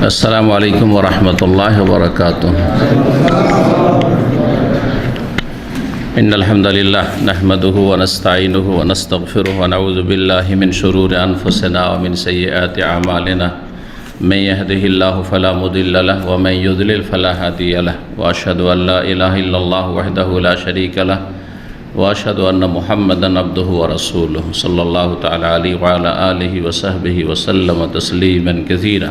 अस्सलामु अलैकुम वरहमतुल्लाहि वबरकातुह। इन्नल हम्दुलिल्लाह नहमदुहु व नस्तईनुहु व नस्तगफिरुहु व नऊज़ु बिल्लाहि मिन शुरूरि अनफुसिना व मिन सय्यिआति अमालिना मन यहदिहिल्लाहु फला मुदिल्ल लहु व मन युद्लिल फला हादिय लहु व अशहदु अन ला इलाहा इल्लल्लाहु वहदहु ला शरीका लहु व अशहदु अन्न मुहम्मदन अब्दुहु व रसूलुहु सल्लल्लाहु तआला अलैहि व अला आलिहि व सहबिहि व सल्लम तस्लीमन कसीरा।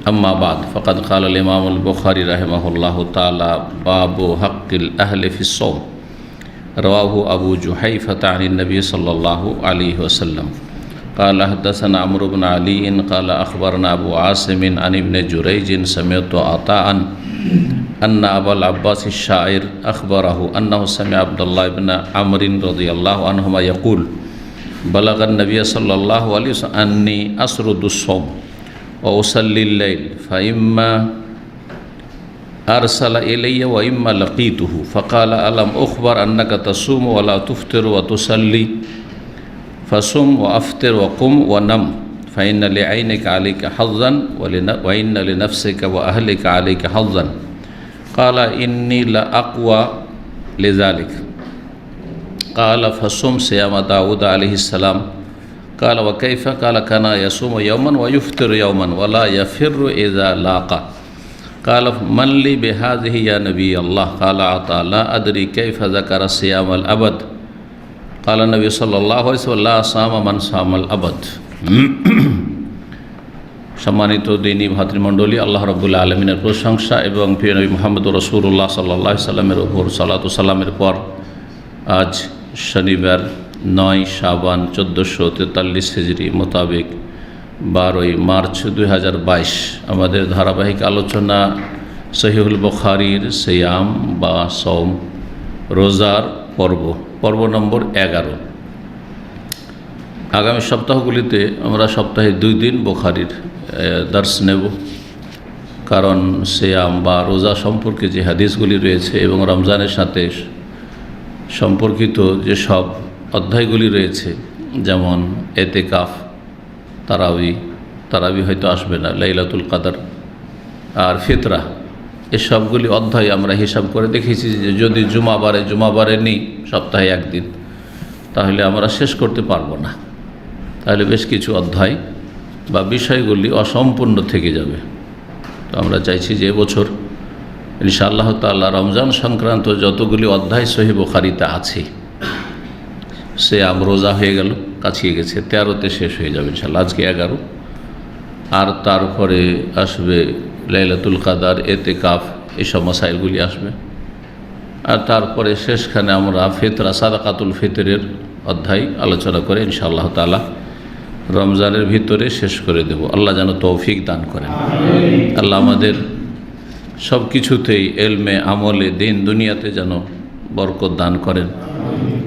अम्मा बाद फ़क़द क़ाल इमामुल बुख़ारी रहमहुल्लाहु ताला बाबु हक़्क़िल अहलि फ़िस्सौम रवाहु अबू जुहैफ़ा अन नबी सल्लल्लाहु अलैहि वसल्लम क़ाल हद्दसना अम्रु बिन अली क़ाल अख़बरना अबू आसिम अन इब्न जुरैज समिअतु अताअन अन्ना अबल अब्बास अश-शाइर अख़बरहु अन्नहु समिअ अब्दुल्लाह इब्न अम्र रज़ियल्लाहु अन्हुमा यक़ूल बलग़ नबी सल्लल्लाहु अलैहि वसल्लम अन्नी असरुदुस्सौम व उसल्लिल लैल फ़इम्मा अरसल इलैया व इम्मा लक़ीतुहु फ़क़ाल अलम उख़बर अन्नका तसूमु व ला तुफ़्तिरु व तुसल्ली फ़सुम व अफ़्तिर व क़ुम व नम फ़इन्न लिअयनिका अलैका हज़्ज़न व इन्न लिनफ़्सिका व अहलिका अलैका हज़्ज़न क़ाल इन्नी लअक़वा लिज़ालिक क़ाल फ़सुम सियाम दाऊद अलैहिस्सलाम क़ाल व कैफ़ क़ाल काना यसूमु यौमन व युफ़्तिरु यौमन व ला यफ़िर्रु इज़ा लाक़ा क़ाल मन ली बिहाज़िही या नबी अल्लाह क़ाल अता ला अदरी कैफ़ ज़करा सियामल अबद क़ाल नबी सल्लल्लाहु अलैहि वसल्लम ला साम मन सामल अबद। सम्मानित दीनी भातृमंडলী, আল্লাহ রাব্বুল আলামিনের প্রশংসা এবং প্রিয় নবী মুহাম্মদ রাসূলুল্লাহ সাল্লাল্লাহু আলাইহি সাল্লামের উপর সালাতু সালামের পর আজ শনিবার 9 শাবান 1443 হিজরি মোতাবেক 12 মার্চ 2022 আমাদের ধারাবাহিক আলোচনা সহিহুল বুখারীর সিয়াম বা সওম রোজার পর্ব নম্বর 11। আগামী সপ্তাহগুলিতে আমরা সপ্তাহে 2 দিন বুখারীর দর্শ নেব, কারণ সিয়াম বা রোজা সম্পর্কে যে হাদিসগুলি রয়েছে এবং রমজানের সাথে সম্পর্কিত যে সব অধ্যায়গুলি রয়েছে, যেমন এতেকাফ, তারাবি হয়তো আসবে না, লাইলাতুল কদর আর ফিতরা, এসবগুলি অধ্যায় আমরা হিসাব করে দেখেছি যে যদি জুমাবারে নেই সপ্তাহে 1 দিন, তাহলে আমরা শেষ করতে পারবো না। তাহলে বেশ কিছু অধ্যায় বা বিষয়গুলি অসম্পূর্ণ থেকে যাবে। তো আমরা চাইছি যে এবছর ইনশাআল্লাহ তাআলা রমজান সংক্রান্ত যতগুলি অধ্যায় সহিহ বুখারীতে আছে, সে রোজা হয়ে গেল, কাছিয়ে গেছে, 13তে শেষ হয়ে যাবে ইনশাআল্লাহ, আজকে 11, আর তারপরে আসবে লাইলাতুল কদর, এতেকাফ, এইসব মাসাইলগুলি আসবে, আর তারপরে শেষখানে আমরা ফিতরা সাদাকাতুল ফিতরের অধ্যায় আলোচনা করে ইনশাআল্লাহ তাআলা রমজানের ভিতরে শেষ করে দেব। আল্লাহ যেন তৌফিক দান করেন। আল্লাহ আমাদের সব কিছুতেই এলমে আমলে দিন দুনিয়াতে যেন বরকত দান করেন।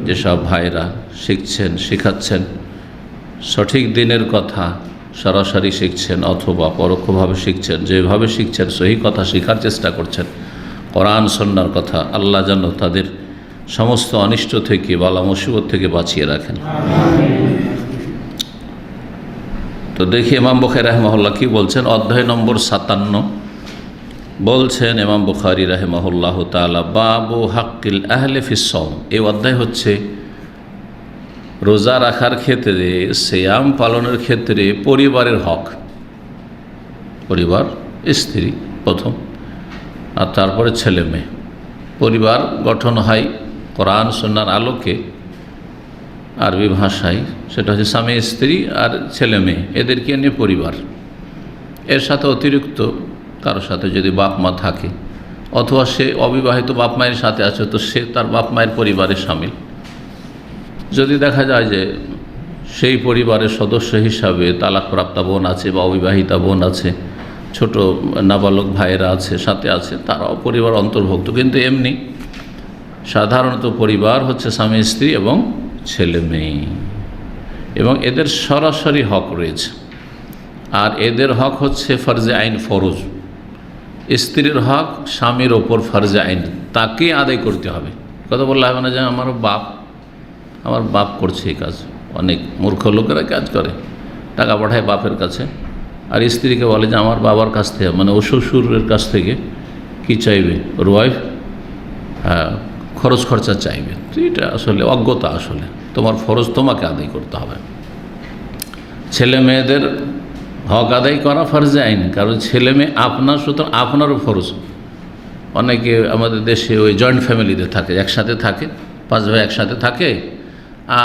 যেসব ভাইরা শিখছেন, শেখাচ্ছেন, সঠিক দিনের কথা সরাসরি শিখছেন অথবা পরোক্ষভাবে শিখছেন, যেভাবে শিখছেন সহি কথা শেখার চেষ্টা করছেন, কোরআন সুন্নাহর কথা, আল্লাহ যেন তাদের সমস্ত অনিষ্ট থেকে, বালা মুসিবত থেকে বাঁচিয়ে রাখেন। তো দেখি ইমাম বুখারী রাহিমাহুল্লাহ কি বলছেন। অধ্যায় নম্বর 57 বলছেন ইমাম বুখারী রাহিমাহুল্লাহু তাআলা বাবু হাক্কিল আহলি ফিস-সওম। এই অধ্যায় হচ্ছে রোজা রাখার ক্ষেত্রে, সিয়াম পালনের ক্ষেত্রে পরিবারের হক। পরিবার, স্ত্রী প্রথম, আর তারপরে ছেলে মেয়ে। পরিবার গঠন হয় কোরআন সুন্নাহর আলোকে, আরবি ভাষায় সেটা হচ্ছে স্বামী স্ত্রী আর ছেলে মেয়ে, এদেরকে নিয়ে পরিবার। এর সাথে অতিরিক্ত কারোর সাথে যদি বাপ মা থাকে, অথবা সে অবিবাহিত বাপ মায়ের সাথে আছে, তো সে তার বাপ মায়ের পরিবারে শামিল। যদি দেখা যায় যে সেই পরিবারের সদস্য হিসাবে তালাকপ্রাপ্তা বোন আছে বা অবিবাহিতা বোন আছে, ছোট নাবালক ভাইয়েরা আছে, সাথে আছে, তারাও পরিবার অন্তর্ভুক্ত। কিন্তু এমনি সাধারণত পরিবার হচ্ছে স্বামী স্ত্রী এবং ছেলে মেয়ে, এবং এদের সরাসরি হক রয়েছে। আর এদের হক হচ্ছে ফরজে আইন, ফরজ। স্ত্রীর হক স্বামীর ওপর ফরজে আইন, তাকে আদায় করতে হবে। কথা বললে হবে না যে আমার বাপ করছে এই কাজ। অনেক মূর্খ লোকেরা কাজ করে, টাকা পাঠায় বাপের কাছে, আর স্ত্রীকে বলে যে আমার বাবার কাছ থেকে, মানে ও শ্বশুরের কাছ থেকে কি চাইবে, ওর ওয়াইফ খরচ খরচা চাইবে। তো এটা আসলে অজ্ঞতা। আসলে তোমার ফরজ তোমাকে আদায় করতে হবে। ছেলে মেয়েদের হক আদায় করা ফরজে আইন, কারণ ছেলে মেয়ে আপনার, সুতরাং আপনারও ফরজ। অনেকে আমাদের দেশে ওই জয়েন্ট ফ্যামিলিতে থাকে, একসাথে থাকে, 5 ভাই একসাথে থাকে,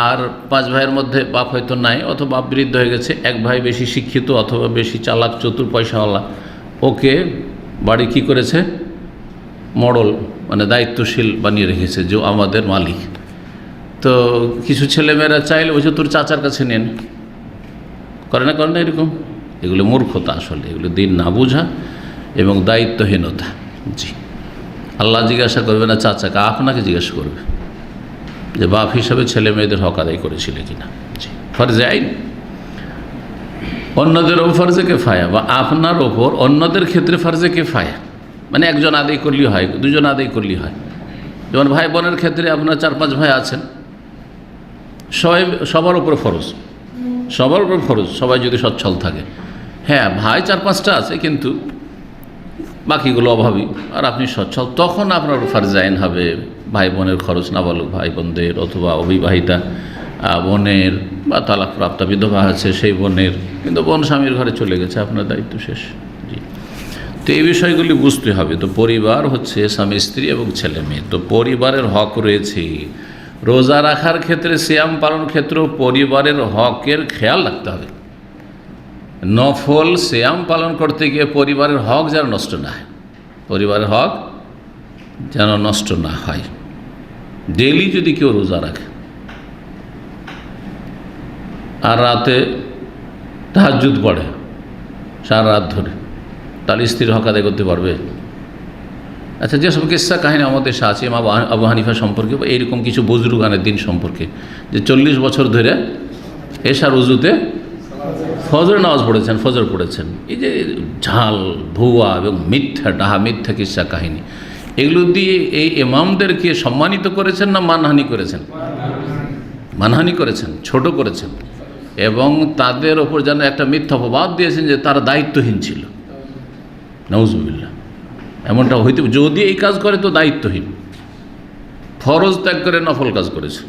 আর 5 ভাইয়ের মধ্যে বাপ হয়তো নাই, অথবা বাপ বৃদ্ধ হয়ে গেছে, এক ভাই বেশি শিক্ষিত অথবা বেশি চালাক চতুর পয়সাওয়ালা, ওকে বাড়ি কি করেছে, মডল মানে দায়িত্বশীল বানিয়ে রেখেছে, যে আমাদের মালিক। তো কিছু ছেলেমেয়েরা চাইলে ওই যে তোর চাচার কাছে নেন, করে না এরকম। এগুলো মূর্খতা, আসলে এগুলো দিন না বোঝা এবং দায়িত্বহীনতা। জি, আল্লাহ জিজ্ঞাসা করবে না চাচাকে, আপনাকে জিজ্ঞাসা করবে যে বাপ হিসাবে ছেলে মেয়েদের হক আদায় করেছিলে কিনা। জি, ফরজে আইন। অন্যদের ওপর ফরজে কেফায়া, বা আপনার ওপর অন্যদের ক্ষেত্রে ফরজে কেফায়া, মানে একজন আদায় করলেই হয়, দুজন আদায় করলেই হয়। যেমন ভাই বোনের ক্ষেত্রে আপনার 4-5 ভাই আছেন, সবার উপরে ফরজ, সবার উপর ফরজ, সবাই যদি সচ্ছল থাকে। হ্যাঁ, ভাই 4-5টা আছে কিন্তু বাকিগুলো অভাবী, আর আপনি সচ্ছল, তখন আপনার ফরজে আইন হবে ভাই বোনের খরচ, নাবালক ভাই বোনদের, অথবা অবিবাহিতা বোনের, বা তালাকপ্রাপ্ত বিধবা আছে সেই বোনের, কিন্তু বোন স্বামীর ঘরে চলে গেছে, আপনার দায়িত্ব শেষ। জি, তো এই বিষয়গুলি বুঝতে হবে। তো পরিবার হচ্ছে স্বামী স্ত্রী এবং ছেলে মেয়ে, তো পরিবারের হক রয়েছে। রোজা রাখার ক্ষেত্রে, সিয়াম পালন ক্ষেত্রেও পরিবারের হকের খেয়াল রাখতে হবে। নফল সিয়াম পালন করতে গিয়ে পরিবারের হক যেন নষ্ট না হয়, পরিবারের হক যেন নষ্ট না হয়। ডেইলি যদি কেউ রোজা রাখে আর রাতে তাহাজ্জুদ পড়ে সারা রাত ধরে, তাহলে স্ত্রীর হক আদায় করতে পারবে? আচ্ছা, যেসব কিস্সা কাহিনী আমাদের দেশে আছে আবু হানিফা সম্পর্কে, বা এইরকম কিছু বুজুর্গানের দিন সম্পর্কে, যে 40 বছর ধরে এশার উজুতে ফজর নামাজ পড়েছেন, ফজর পড়েছেন। এই যে ঝাল ভুয়া এবং মিথ্যা কিস্সা কাহিনী, এগুলো দিয়ে এই ইমামদেরকে সম্মানিত করেছেন না মানহানি করেছেন? মানহানি করেছেন, ছোট করেছেন, এবং তাদের ওপর যেন একটা মিথ্যা অপবাদ দিয়েছেন যে তারা দায়িত্বহীন ছিল। নাউজুবিল্লাহ, এমনটা হইতে, যদি এই কাজ করে তো দায়িত্বহীন, ফরজ ত্যাগ করে নফল কাজ করেছে।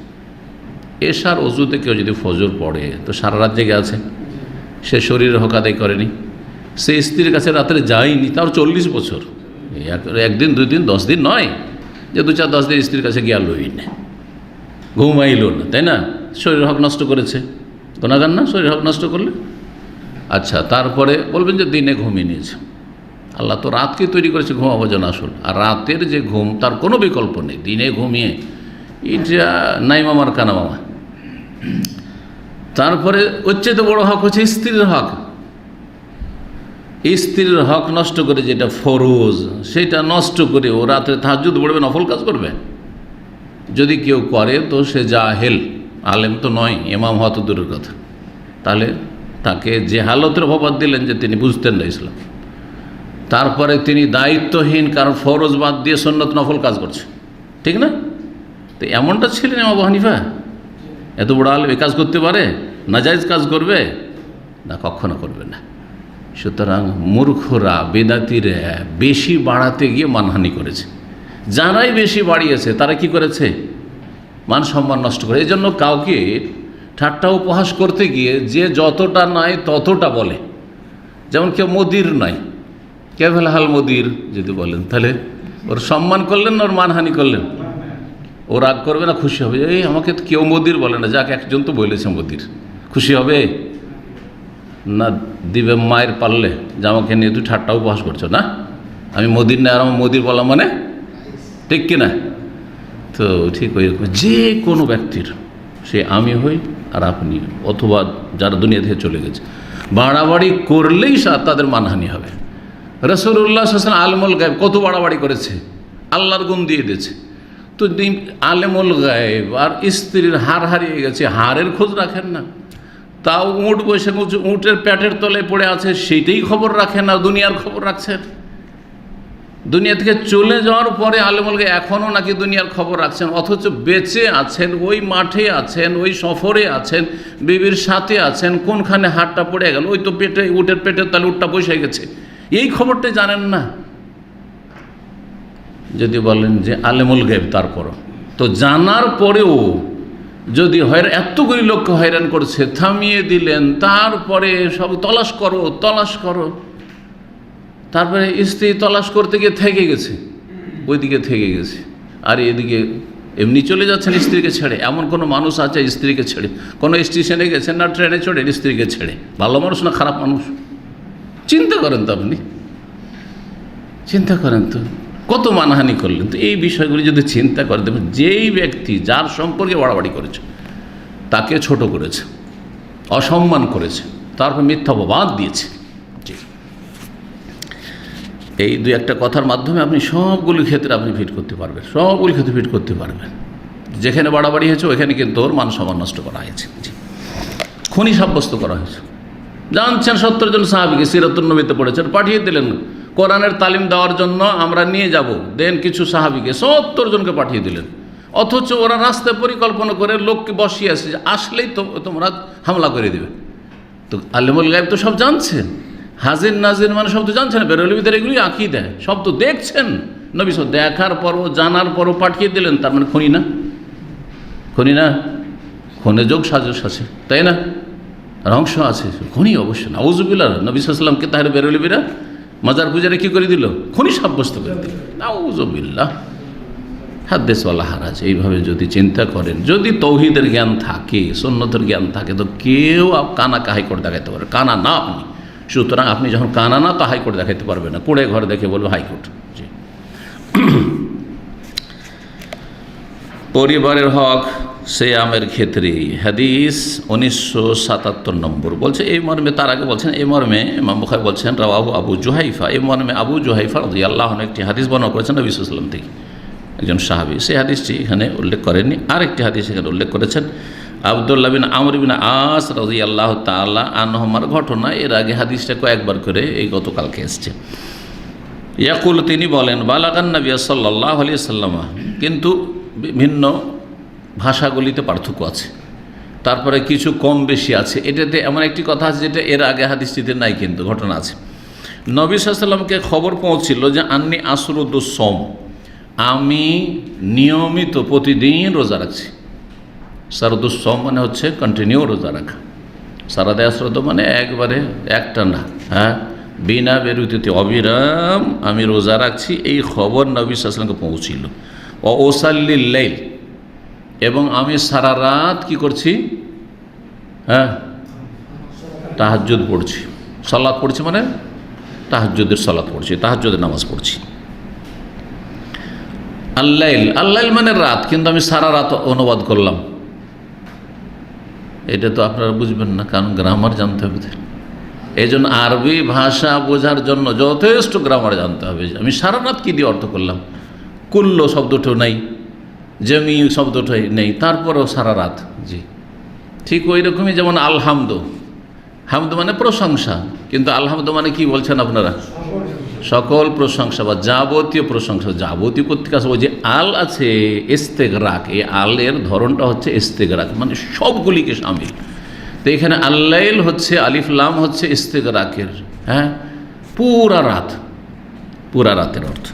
এশার অজুতে কেউ যদি ফজর পড়ে তো সারা রাত জেগে আছে, সে শরীরের হক আদায় করেনি, সে স্ত্রীর কাছে রাত্রে যায়নি, তার 40 বছর, একদিন 2 দিন 10 দিন নয়, যে 2-4-10 দিন স্ত্রীর কাছে গিয়ালই না, ঘুমাইল না, তাই না? শরীরের হক নষ্ট করেছে, গুনাহগার না শরীর হক নষ্ট করলে? আচ্ছা, তারপরে বলবেন যে দিনে ঘুমিয়ে নিয়েছে। আল্লাহ তো রাতকে তৈরি করেছে ঘুমাবো যেন আসল, আর রাতের যে ঘুম তার কোনো বিকল্প নেই। দিনে ঘুমিয়ে এটা নাই মামার কানা মামা। তারপরে তো বড় হক হচ্ছে স্ত্রীর হক। স্ত্রীর হক নষ্ট করে, যেটা ফরজ সেটা নষ্ট করে ও রাত্রে তাহাজ্জুদ পড়বে, নফল কাজ করবে। যদি কেউ করে তো সে জাহেল, আলেম তো নয়, ইমাম হওয়া তো দূরের কথা। তাহলে তাকে যে হালতের অপবাদ দিলেন যে তিনি বুঝতেন না ইসলাম। তারপরে তিনি দায়িত্বহীন, কারণ ফরজ বাদ দিয়ে সুন্নত নফল কাজ করছে, ঠিক না? তো এমনটা ছিলেন ইমাম আবু হানিফা? এত বড় আলেম এ কাজ করতে পারে? নাজায়েজ কাজ করবে না? কখনো করবে না। সুতরাং মূর্খরা, বেদাতিরা বেশি বাড়াতে গিয়ে মানহানি করেছে। যারাই বেশি বাড়িয়েছে তারা কি করেছে? মান সম্মান নষ্ট করে। এই জন্য কাউকে ঠাট্টা উপহাস করতে গিয়ে যে যতটা নাই ততটা বলে। যেমন কেউ মোদির নাই, কে ফেলহাল মোদির যদি বলেন, তাহলে ওর সম্মান করলেন না ওর মানহানি করলেন? ও রাগ করবে না খুশি হবে? এই আমাকে তো কেউ মোদির বলে না, যাক একজন তো বলেছে মোদির, খুশি হবে না? দিবে মায়ের পারলে যে আমাকে নিয়ে তুই ঠাট্টা উপহাস করছো না, আমি মোদির না, আর আমার মোদির বলা মানে ঠিক কিনা? তো ঠিক ওই রকম যে কোনো ব্যক্তির, সে আমি হই আর আপনি, অথবা যারা দুনিয়া থেকে চলে গেছে, বাড়াবাড়ি করলেই তাদের মানহানি হবে। রাসূলুল্লাহ সাল্লাল্লাহু আলাইহি ওয়াসাল্লাম আলেমুল গায়েব কত বাড়াবাড়ি করেছে, আল্লাহর গুণ দিয়ে দিয়েছে। তো আলেমুল গায়েব আর স্ত্রীর হার হারিয়ে গেছে, হারের খোঁজ রাখেন না। তাও উঁট বসে উঁটের পেটের তলে পড়ে আছে, সেইটাই খবর রাখেন না, দুনিয়ার খবর রাখছেন। দুনিয়া থেকে চলে যাওয়ার পরে আলেমুল গায়েব এখনও নাকি দুনিয়ার খবর রাখছেন, অথচ বেঁচে আছেন, ওই মাঠে আছেন, ওই সফরে আছেন, বিবির সাথে আছেন, কোনখানে হাতটা পড়ে গেল, ওই তো পেটে উটের পেটের তালে উটটা বসে গেছে, এই খবরটাই জানেন না। যদি বলেন যে আলেমুল গায়েব, তারপরও তো জানার পরেও যদি এতগুলি লোককে হয়রান করছে, থামিয়ে দিলেন, তারপরে সব তলাশ করো তলাশ করো, তারপরে স্ত্রী তলাশ করতে গিয়ে থেকে গেছে, ওইদিকে থেকে গেছে, আর এদিকে এমনি চলে যাচ্ছেন স্ত্রীকে ছেড়ে। এমন কোনো মানুষ আছে স্ত্রীকে ছেড়ে কোনো স্টেশনে গেছেন না ট্রেনে চড়ে স্ত্রীকে ছেড়ে? ভালো মানুষ না খারাপ মানুষ? চিন্তা করেন তো, আপনি চিন্তা করেন তো, কত মানহানি করলেন। তো এই বিষয়গুলি যদি চিন্তা করে দেবেন, যেই ব্যক্তি যার সম্পর্কে বাড়াবাড়ি করেছে, তাকে ছোট করেছে, অসম্মান করেছে, তারপর মিথ্যা অপবাদ দিয়েছে। এই দুই একটা কথার মাধ্যমে আপনি সবগুলি ক্ষেত্রে আপনি ফিট করতে পারবেন, সবগুলি ক্ষেত্রে ফিট করতে পারবেন। যেখানে বাড়াবাড়ি হয়েছে ওখানে কিন্তু ওর মান সম্মান নষ্ট করা হয়েছে, খুনি সাব্যস্ত করা হয়েছে। জানছেন 70 জন সাহাবীকে সিরাতুন নবীতে পড়েছেন, পাঠিয়ে দিলেন কোরআনের তালিম দেওয়ার জন্য, আমরা নিয়ে যাব, দেন কিছু সাহাবীকে 70 জনকে পাঠিয়ে দিলেন, অথচ ওরা রাস্তায় পরিকল্পনা করে লোককে বসিয়ে আসে যে আসলেই তো তোমরা হামলা করে দেবে। তো আলেমুল গায়েব তো সব জানছেন, হাজির নাজির মানে সব তো জানছেন, বেরোলিবিদের এগুলি আঁকিয়ে দেয়, সব তো দেখছেন। নবী সব দেখার পরও জানার পরও পাঠিয়ে দিলেন, তার মানে খুনি না? খুনি না? খুনে যোগ সাজস আছে, তাই না? রহস্য আছে, খুনি অবশ্য না। আউযুবিল্লাহ, নবী সাল্লাল্লাহু আলাইহি ওয়াসাল্লামকে তাহলে বেরোলিবিরা মাজার পূজারে কী করে দিল? খুনি সাব্যস্ত করে দিল। আউযুবিল্লাহ, হাদ্দিস ওয়ালা হারাজ। এইভাবে যদি চিন্তা করেন, যদি তৌহিদের জ্ঞান থাকে, সুন্নতের জ্ঞান থাকে, তো কেউ কানাকে হাইকোর্ট দেখাইতে পারে, কানা না আপনি। সুতরাং আপনি যখন কানা না, তো হাইকোর্ট দেখাইতে পারবেন না, কুড়ে ঘর দেখে বলবো হাইকোর্ট। জি। পরিবারের হক সিয়ামের ক্ষেত্রে হাদিস 1977 নম্বর বলছে এই মর্মে, তার আগে বলছেন এই মর্মে ইমাম বুখারী বলছেন রাওয়াহু আবু জুহাইফা, এই মর্মে আবু জুহাইফা রাদিয়াল্লাহু আনহু একটি হাদিস বর্ণনা করেছেন নবী সাল্লাল্লাহু আলাইহি ওয়াসাল্লাম থেকে, একজন সাহাবী। সেই হাদিসটি এখানে উল্লেখ করেননি, আরেকটি হাদিস এখানে উল্লেখ করেছেন আব্দুল্লাহ বিন আমর বিন আস রাদিয়াল্লাহু তাআলা আনহুমার ঘটনা। এর আগে হাদিসটা কয়েকবার করে এই গতকালকে এসছে। ইয়াকুল, তিনি বলেন বালাগান নবী সাল্লাল্লাহু আলাইহি ওয়াসাল্লাম, কিন্তু ভিন্ন ভাষাগুলিতে পার্থক্য আছে, তারপরে কিছু কম বেশি আছে। এটাতে এমন একটি কথা আছে যেটা এর আগে হাদিসটিতে নাই, কিন্তু ঘটনা আছে। নবী সাল্লাল্লাহু আলাইহি ওয়াসাল্লামকে খবর পৌঁছিল যে আন্নি আসরুদুস সওম, আমি নিয়মিত প্রতিদিন রোজা রাখছি। সারদুস সওম মানে হচ্ছে কন্টিনিউ রোজা রাখা। সারাদে আসরদ মানে একবারে একটা না, হ্যাঁ, বিনা বিরতিতে অবিরাম আমি রোজা রাখছি। এই খবর নবী সাল্লাল্লাহু আলাইহি ওয়াসাল্লামকে পৌঁছিল। ও ওসাল্লিল লাইল, এবং আমি সারা রাত কি করছি? হ্যাঁ, তাহাজ্জুদ পড়ছি, সালাত পড়ছি, মানে তাহাজ্জুদের সালাত পড়ছি, তাহাজ্জুদের নামাজ পড়ছি। আল্লাইল, আল্লাইল মানে রাত, কিন্তু আমি সারা রাত অনুবাদ করলাম। এটা তো আপনারা বুঝবেন না, কারণ গ্রামার জানতে হবে। এই জন্য আরবি ভাষা বোঝার জন্য যথেষ্ট গ্রামার জানতে হবে। আমি সারা রাত কী দিয়ে অর্থ করলাম? কুল্ল শব্দটাও নেই, জমি শব্দটাই নেই, তারপরেও সারা রাত। জি, ঠিক ওই রকমই যেমন আলহামদ, হামদ মানে প্রশংসা, কিন্তু আলহামদ মানে কি বলছেন আপনারা? সকল প্রশংসা বা যাবতীয় প্রশংসা। যাবতীয় প্রত্যেক আছে, ওই যে আল আছে ইস্তেগরাক, এই আলের ধরনটা হচ্ছে ইস্তেগরাক, মানে সবগুলিকে শামিল। তো এখানে আল্লাইল হচ্ছে আলিফ লাম হচ্ছে ইস্তেগরাকের, হ্যাঁ, পুরা রাত, পুরা রাতের অর্থ।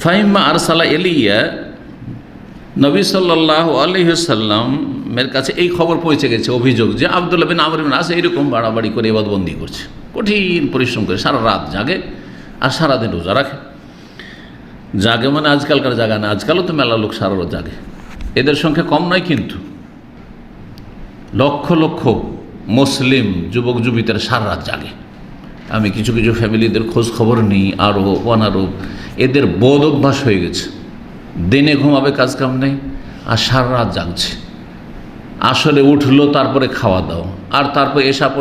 ফাইম্মা আরসালা এলিয়া, নবী সাল্লাল্লাহু আলাইহি ওয়াসাল্লামের কাছে এই খবর পৌঁছে গেছে, অভিযোগ যে আব্দুল্লাহ বিন আমর বিন আস এইরকম বাড়াবাড়ি করে ইবাদতবন্দি করছে, কঠিন পরিশ্রম করে সারা রাত জাগে আর সারাদিন রোজা রাখে। জাগে মানে আজকালকার জাগা না, আজকালও তো মেলা লোক সারা রাত জাগে, এদের সংখ্যা কম নয়, কিন্তু লক্ষ লক্ষ মুসলিম যুবক যুবতীরা সারা রাত জাগে। আমি কিছু কিছু ফ্যামিলিদের খোঁজ খবর নিই, আরও অনারব, এদের বদ অভ্যাস হয়ে গেছে, দিনে ঘুমাবে, কাজ কাম নেই, আর সারা রাত জাগছে। আসলে উঠলো, তারপরে খাওয়া দাওয়া, আর তারপরে এসব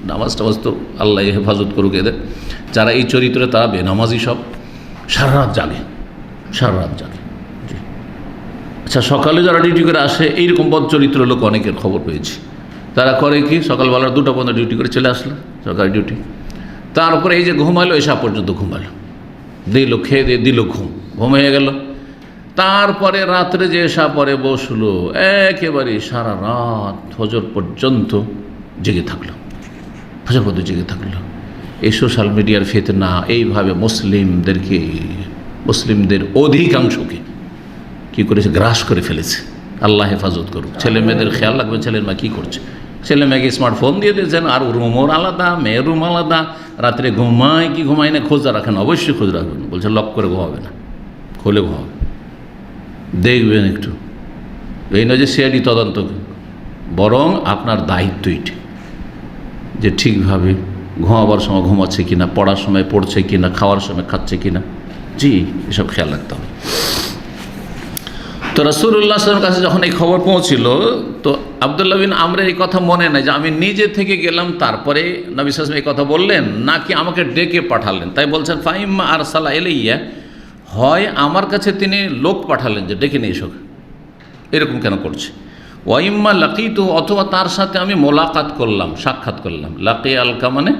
নামাজ টামাজ তো আল্লাহ হেফাজত করুক এদের, যারা এই চরিত্রে তারা বেনামাজি, সব সারা রাত জাগে, সারা রাত জাগে। আচ্ছা, সকালে যারা ডিউটি করে আসে, এইরকম বদ চরিত্র লোক অনেকের খবর পেয়েছি। তারা করে কি, সকালবেলা 2টা পর্যন্ত ডিউটি করে চলে আসলো, সরকারি ডিউটি, তারপরে এই যে ঘুমালো, এসা পর্যন্ত ঘুমালো, দিল খেয়ে দিয়ে দিল ঘুম হয়ে গেল। তারপরে রাত্রে যে এসা পরে বসলো, একেবারে সারা রাত ফজর পর্যন্ত জেগে থাকলো, ফজর পর্যন্ত জেগে থাকলো। এই সোশ্যাল মিডিয়ার ফিতনা এইভাবে মুসলিমদের অধিকাংশকে কী করেছে, গ্রাস করে ফেলেছে। আল্লাহ হেফাজত করুক। ছেলে মেয়েদের খেয়াল রাখবেন, ছেলের মা কী করছে। ছেলে মেয়েকে স্মার্টফোন দিয়ে দিয়েছেন, আর রুমও আলাদা, মেয়ের রুম আলাদা। রাত্রে ঘুমায় কি ঘুমায় না খোঁজ রাখেন, অবশ্যই খোঁজ রাখবেন। বলছে লক করে ঘুমাবে না, খুলে ঘুমাবে, দেখবেন একটু। এই নয় যে সিআইডি তদন্ত, বরং আপনার দায়িত্ব এটি যে ঠিকভাবে ঘুমাবার সময় ঘুমাচ্ছে কিনা, পড়ার সময় পড়ছে কিনা, খাওয়ার সময় খাচ্ছে কিনা। জি, এসব খেয়াল রাখতে হবে। তো রাসূলুল্লাহ সাল্লাল্লাহু আলাইহি ওয়াসাল্লামের কাছে যখন এই খবর পৌঁছিল, তো আব্দুল্লাহ বিন আমরের এই কথা মনে নাই যে আমি নিজে থেকে গেলাম, তারপরে নবী সাল্লাল্লাহু আলাইহি ওয়াসাল্লাম এই কথা বললেন, নাকি আমাকে ডেকে পাঠালেন। তাই বলছেন ফাইম্মা আরসালা ইলাইয়া, হয় আমার কাছে তিনি লোক পাঠালেন যে ডেকে নিয়ে এসো, এরকম কেন করছে। ওয়াইম্মা লাকিতু, অথবা তার সাথে আমি মোলাকাত করলাম, সাক্ষাৎ করলাম। লাকি আলকা মানে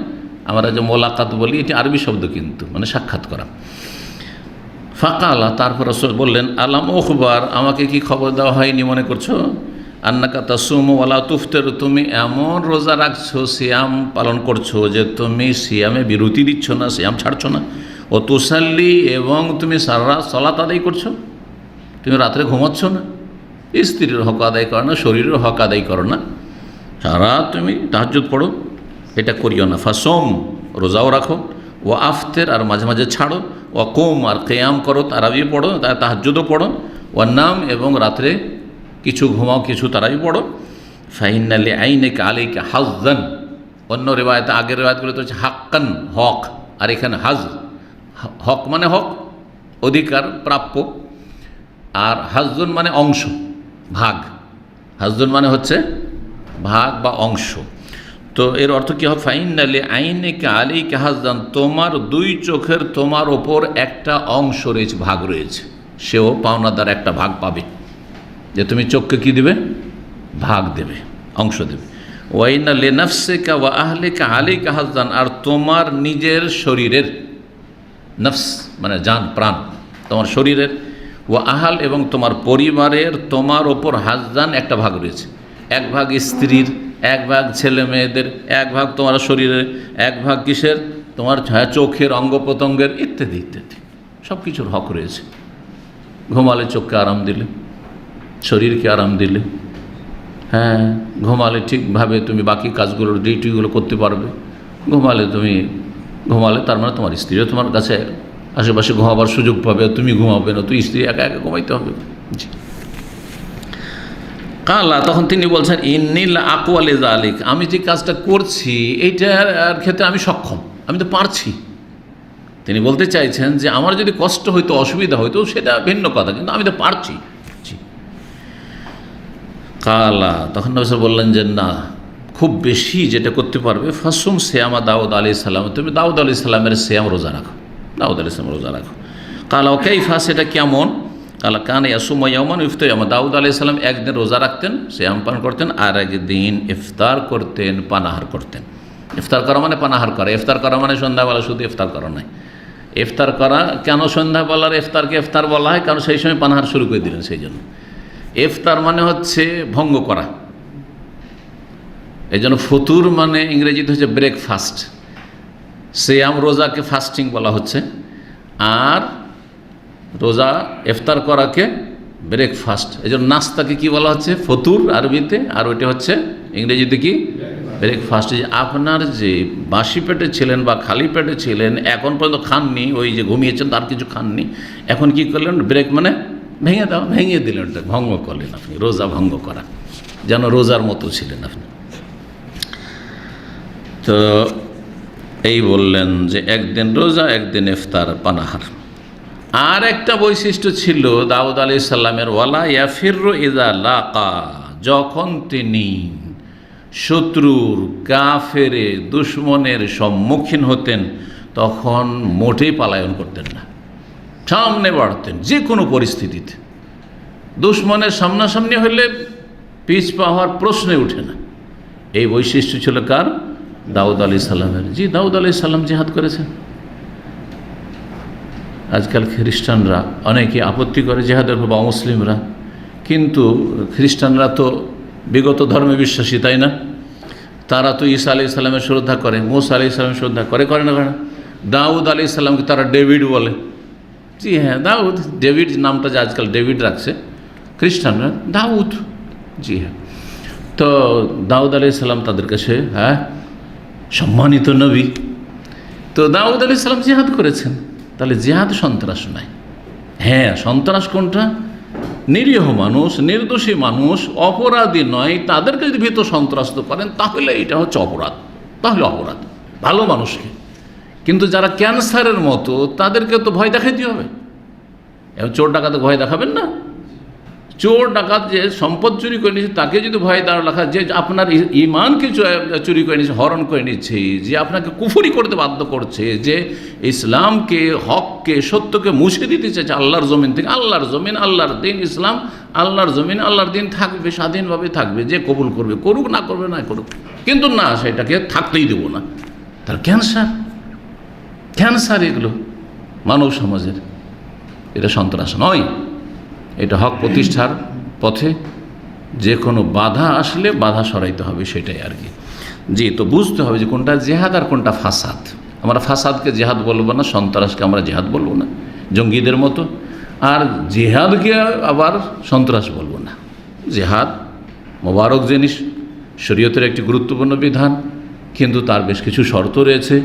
আমরা যে মোলাকাত বলি, এটি আরবি শব্দ কিন্তু, মানে সাক্ষাৎ করা। ফাকালা, তারপর রাসূল বললেন আলাম ওখবার, আমাকে কি খবর দেওয়া হয়নি মনে করছো? আন্নাকা তাসুমু ওয়ালা তুফতির, তুমি এমন রোজা রাখছো, সিয়াম পালন করছো যে তুমি সিয়ামে বিরতি দিচ্ছ না, সিয়াম ছাড়ছো না। ও তুসাল্লি, এবং তুমি সারা রাত সালাত আদায় করছো, তুমি রাত্রে ঘুমাচ্ছ না, স্ত্রীর হক আদায় করো না, শরীরের হক আদায় করো না, সারা তুমি তাহাজ্জুদ পড়ো, এটা করিও না। ফাসোম, রোজাও রাখো। ও আফতের, আর মাঝে মাঝে ছাড়ো। ও কোম, আর কেয়াম করো, তারাবি পড়ো, তাহাজ্জুদও পড়ো। ও নাম, এবং রাত্রে কিছু ঘুমাও, কিছু তারাবি পড়ো। ফাইনালি আইনেকা আলাইকা হাজ্জান, অন্য রেওয়ায়তে, আগের রেওয়ায়তগুলো তো হচ্ছে হাক্কান, হক, আর এখানে হাজ, হক মানে হক, অধিকার, প্রাপ্য। আর হাজ্জুন মানে অংশ, ভাগ। হাজ্জুন মানে হচ্ছে ভাগ বা অংশ। তো এর অর্থ কী হবে? ফাইনালি আইনেকা আলাইকা হাজ্জান, তোমার দুই চোখের তোমার ওপর একটা অংশ রয়েছে, ভাগ রয়েছে, সেও পাওনাদার একটা ভাগ পাবে। যে তুমি চোখকে কী দেবে? ভাগ দেবে, অংশ দেবে। ওয়াইনা লিনাফসিকা ওয়া আহলিকা আলাইকা হাজ্জান, আর তোমার নিজের শরীরের, নফস মানে জান, প্রাণ, তোমার শরীরের, ওয়া আহাল, এবং তোমার পরিবারের তোমার ওপর হাজ্জান, একটা ভাগ রয়েছে। এক ভাগ স্ত্রীর, এক ভাগ ছেলে মেয়েদের, এক ভাগ তোমার শরীরের, এক ভাগ কিসের? তোমার চোখের, অঙ্গ প্রত্যঙ্গের, ইত্যাদি ইত্যাদি, সব কিছুর হক রয়েছে। ঘুমালে চোখকে আরাম দিলে, শরীরকে আরাম দিলে, হ্যাঁ, ঘুমালে ঠিকভাবে তুমি বাকি কাজগুলোর ডিউটিগুলো করতে পারবে। ঘুমালে তার মানে তোমার স্ত্রীও তোমার কাছে আশেপাশে ঘুমাবার সুযোগ পাবে, তুমি ঘুমাবে না, তুই স্ত্রী একা একা ঘুমাইতে হবে। জি। কালা, তখন তিনি বলছেন ইন্নিল আকওয়ালি যালিক, আমি যে কাজটা করছি এইটার ক্ষেত্রে আমি সক্ষম, আমি তো পারছি। তিনি বলতে চাইছেন যে আমার যদি কষ্ট হইতো, অসুবিধা হইতো, সেটা ভিন্ন কথা, কিন্তু আমি তো পারছি। কালা, তখন নবী বললেন যে না, খুব বেশি যেটা করতে পারবে, ফাসুম সিয়ামা দাউদ আলাইহিস সালাম, তুমি দাউদ আলাইহিস সালামের সিয়াম রোজা রাখো, দাউদ আলাইহিস সালাম রোজা রাখো। কালা ও কাইফা, সেটা কেমন? কালা কানা ইয়াসুমু ইয়াওমান ইফতার ইয়াওমান, দাউদ আলাইহিস সালাম একদিন রোজা রাখতেন, সিয়াম পালন করতেন, আর একদিন ইফতার করতেন, পানাহার করতেন। ইফতার করা মানে পানাহার করা, ইফতার করা মানে সন্ধ্যাবেলা শুধু ইফতার করা নয়। ইফতার করা কেন সন্ধ্যাবেলার ইফতারকে ইফতার বলা হয়? কারণ সেই সময় পানাহার শুরু করে দিলেন, সেই জন্য। ইফতার মানে হচ্ছে ভঙ্গ করা, এই জন্য ফতুর মানে ইংরেজিতে হচ্ছে ব্রেকফাস্ট। সিয়াম, রোজাকে ফাস্টিং বলা হচ্ছে, আর রোজা ইফতার করাকে ব্রেকফাস্ট। এই জন্য নাস্তাকে কী বলা হচ্ছে? ফতুর আরবিতে, আর ওইটা হচ্ছে ইংরেজিতে কি? ব্রেকফাস্ট। আপনার যে বাসি পেটে ছিলেন বা খালি পেটে ছিলেন, এখন পর্যন্ত খাননি, ওই যে ঘুমিয়েছেন তার কিছু খাননি, এখন কি করলেন? ব্রেক মানে ভেঙে দিলেন, ভঙ্গ করলেন আপনি, রোজা ভঙ্গ করা, যেন রোজার মতো ছিলেন আপনি। তো এই বললেন যে একদিন রোজা, একদিন ইফতার, পানাহার। আর একটা বৈশিষ্ট্য ছিল দাউদ আলাইহিস সালামের, ওয়ালা ইয়াফিরু ইযা লাকা, যখন তিনি শত্রুর, কাফেরে, দুশমনের সম্মুখীন হতেন, তখন মোটেই পলায়ন করতেন না, সামনে বাড়তেন যে কোনো পরিস্থিতিতে। দুশমনের সামনাসামনি হলে পিছ পা হওয়ার প্রশ্নে ওঠে না। এই বৈশিষ্ট্য ছিল কার? দাউদ আলাইহিস সালামের। জি, দাউদ আলাইহিস সালাম জিহাদ করেছেন। আজকাল খ্রিস্টানরা অনেকে আপত্তি করে জিহাদের উপর, অমুসলিমরা, কিন্তু খ্রিস্টানরা তো বিগত ধর্মে বিশ্বাসী, তাই না? তারা তো ঈসা আলাইহিস সালামের শ্রদ্ধা করে, মুসা আলাইহিস সালামের শ্রদ্ধা করে, করে না? দাউদ আলাইহিস সালামকে তারা ডেভিড বলে। জি হ্যাঁ, দাউদ, ডেভিড নামটা যে আজকাল ডেভিড রাখছে খ্রিস্টানরা, দাউদ। জি হ্যাঁ, তো দাউদ আলাইহিস সালাম তাদের কাছে সম্মানিত নবী। তো দাউদ আলাইহিস সালাম জিহাদ করেছেন। তাহলে জিহাদ সন্ত্রাস নয়। হ্যাঁ, সন্ত্রাস কোনটা? নিরীহ মানুষ, নির্দোষী মানুষ, অপরাধী নয়, তাদেরকে যদি ভীত সন্ত্রাস্ত করেন তাহলে এটা হচ্ছে অপরাধ, তাহলে অপরাধ ভালো মানুষকে। কিন্তু যারা ক্যান্সারের মতো তাদেরকে তো ভয় দেখাইতে হবে। এখন চোর ডাকাতে ভয় দেখাবেন না? চোর ডাকাত যে সম্পদ চুরি করে নিচ্ছে তাকে যদি ভয় দেওয়া রাখা, যে আপনার ইমানকে চুরি করে নিচ্ছে, হরণ করে নিচ্ছে, যে আপনাকে কুফরি করতে বাধ্য করছে, যে ইসলামকে, হককে, সত্যকে মুছে দিতে চাইছে আল্লাহর জমিন থেকে। আল্লাহর জমিন, আল্লাহর দিন ইসলাম, আল্লাহর জমিন, আল্লাহর দিন থাকবে, স্বাধীনভাবে থাকবে, যে কবুল করবে করুক, না করবে না করুক, কিন্তু না, সেটাকে থাকতেই দেবো না। তার ক্যান্সার, ক্যান্সার এগুলো মানব সমাজের। এটা সন্ত্রাস নয়, এটা হক প্রতিষ্ঠার পথে যে কোনো বাধা আসলে বাধা সরাইতে হবে, সেটাই আর কি। জি, তো বুঝতে হবে যে কোনটা জেহাদ আর কোনটা ফাসাদ। আমরা ফাসাদকে জেহাদ বলবো না, সন্ত্রাসকে আমরা জেহাদ বলবো না জঙ্গিদের মতো, আর জেহাদকে আবার সন্ত্রাস বলবো না। জেহাদ মোবারক জিনিস, শরীয়তের একটি গুরুত্বপূর্ণ বিধান, কিন্তু তার বেশ কিছু শর্ত রয়েছে।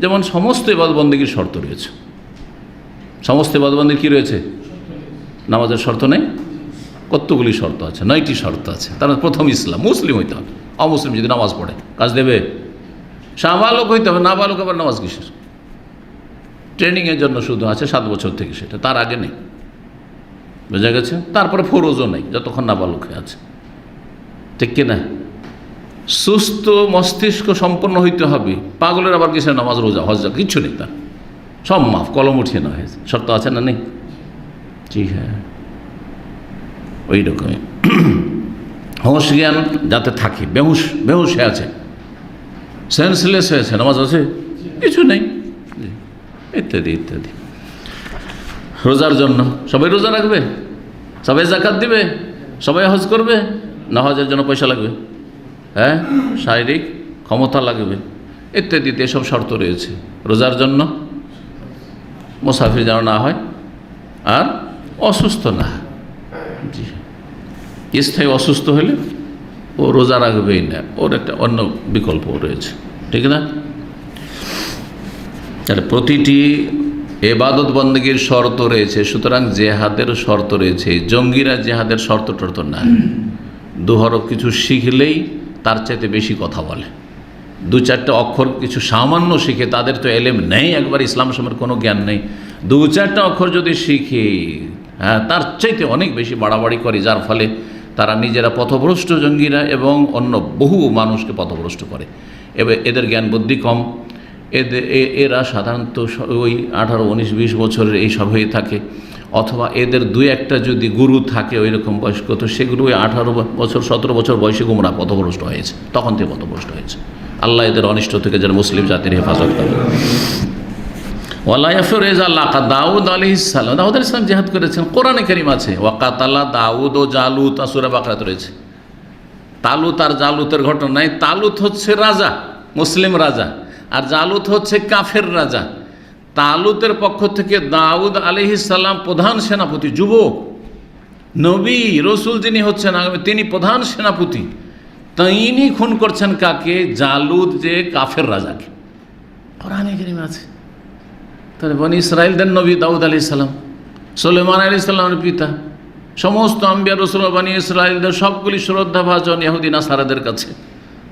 যেমন সমস্ত ইবাদতবন্দেগীর শর্ত রয়েছে। সমস্ত ইবাদতবন্দেগীর কী রয়েছে? নামাজের শর্ত নেই? কতগুলি শর্ত আছে? 9টি শর্ত আছে। তার প্রথম ইসলাম, মুসলিম হইতে হবে। অমুসলিম যদি নামাজ পড়ে কাজ দেবে? সাবালক হইতে হবে, নাবালক আবার নামাজ কিসের? ট্রেনিংয়ের জন্য শুধু আছে 7 বছর থেকে, সেটা তার আগে নেই। বোঝা গেছে? তারপরে ফরজও নেই যতক্ষণ নাবালক হয়ে আছে, ঠিক কিনা? সুস্থ মস্তিষ্ক সম্পন্ন হইতে হবে। পাগলের আবার কিসের নামাজ, রোজা, হজ, কিচ্ছু নেই, তার সব মাফ, কলম উঠিয়ে নেওয়া হয়েছে। শর্ত আছে না? নেই? জি হ্যাঁ, ওই রকমই হোশ জ্ঞান যাতে থাকে। বেহুশ, বেহুশ হয়ে আছে, সেন্সলেস হয়েছে, নামাজ আছে? কিছু নেই, ইত্যাদি ইত্যাদি। রোজার জন্য সবাই রোজা রাখবে? সবাই যাকাত দিবে? সবাই হজ করবে? না হজের জন্য পয়সা লাগবে? হ্যাঁ, শারীরিক ক্ষমতা লাগবে, ইত্যাদিতে এসব শর্ত রয়েছে। রোজার জন্য মুসাফির যেন না হয়, আর অসুস্থ না। জি, স্থায়ী অসুস্থ হলে ও রোজা রাখবেই না, ওর একটা অন্য বিকল্প রয়েছে, ঠিক না? তাহলে প্রতিটি এবাদত বন্দেগীর শর্ত রয়েছে, সুতরাং জেহাদের শর্ত রয়েছে। জঙ্গিরা জেহাদের শর্ত টর্ত না, দুহরফ কিছু শিখলেই তার চাইতে বেশি কথা বলে। 2-4টা অক্ষর কিছু সামান্য শিখে, তাদের তো এলেম নেই, একবার ইসলাম সম্পর্কে কোনো জ্ঞান নেই, 2-4টা অক্ষর যদি শিখে, হ্যাঁ, তার চাইতে অনেক বেশি বাড়াবাড়ি করে, যার ফলে তারা নিজেরা পথভ্রষ্ট জঙ্গিরা এবং অন্য বহু মানুষকে পথভ্রষ্ট করে। এবার এদের জ্ঞান বুদ্ধি কম, এরা সাধারণত ওই 18, 19, 20 বছরের এইসব হয়ে থাকে, অথবা এদের 2-1টা যদি গুরু থাকে ওই রকম বয়স্ক, তো সেগুলো ওই 18 বছর 17 বছর বয়সে গুমরা পথভ্রষ্ট হয়েছে, তখন থেকে পথভ্রষ্ট হয়েছে। আল্লাহ এদের অনিষ্ট থেকে যেন মুসলিম জাতির হেফাজত করে। দাউদ আলাইহিস সালাম, দাউদ আলাইহিস সালাম জিহাদ করেছেন, কোরআনে কারীম আছে। ওয়াকাতালা দাউদ ও জালুত, সূরা বাকারাতে রয়েছে। তালুত আর জালুতের ঘটনায়, তালুত হচ্ছে রাজা, মুসলিম রাজা, আর জালুত হচ্ছে কাফের রাজা। তালুতের পক্ষ থেকে দাউদ আলাইহিস সালাম প্রধান সেনাপতি, যুবক নবী রসুল যিনি হচ্ছেন, তিনি প্রধান সেনাপতি, তিনি খুন করছেন কাকে? জালুত, যে কাফের রাজাকে। কোরআনে কারীমে আছে। তাহলে বনি ইসরাইলদের নবী দাউদ আলাইহিস সালাম, সুলাইমান আলাইহিস সালামের পিতা, সমস্ত আম্বিয়া রসুল বনি ইসরাইলদের সবগুলি শ্রদ্ধাভাজন ইহুদি নাসারাদের কাছে।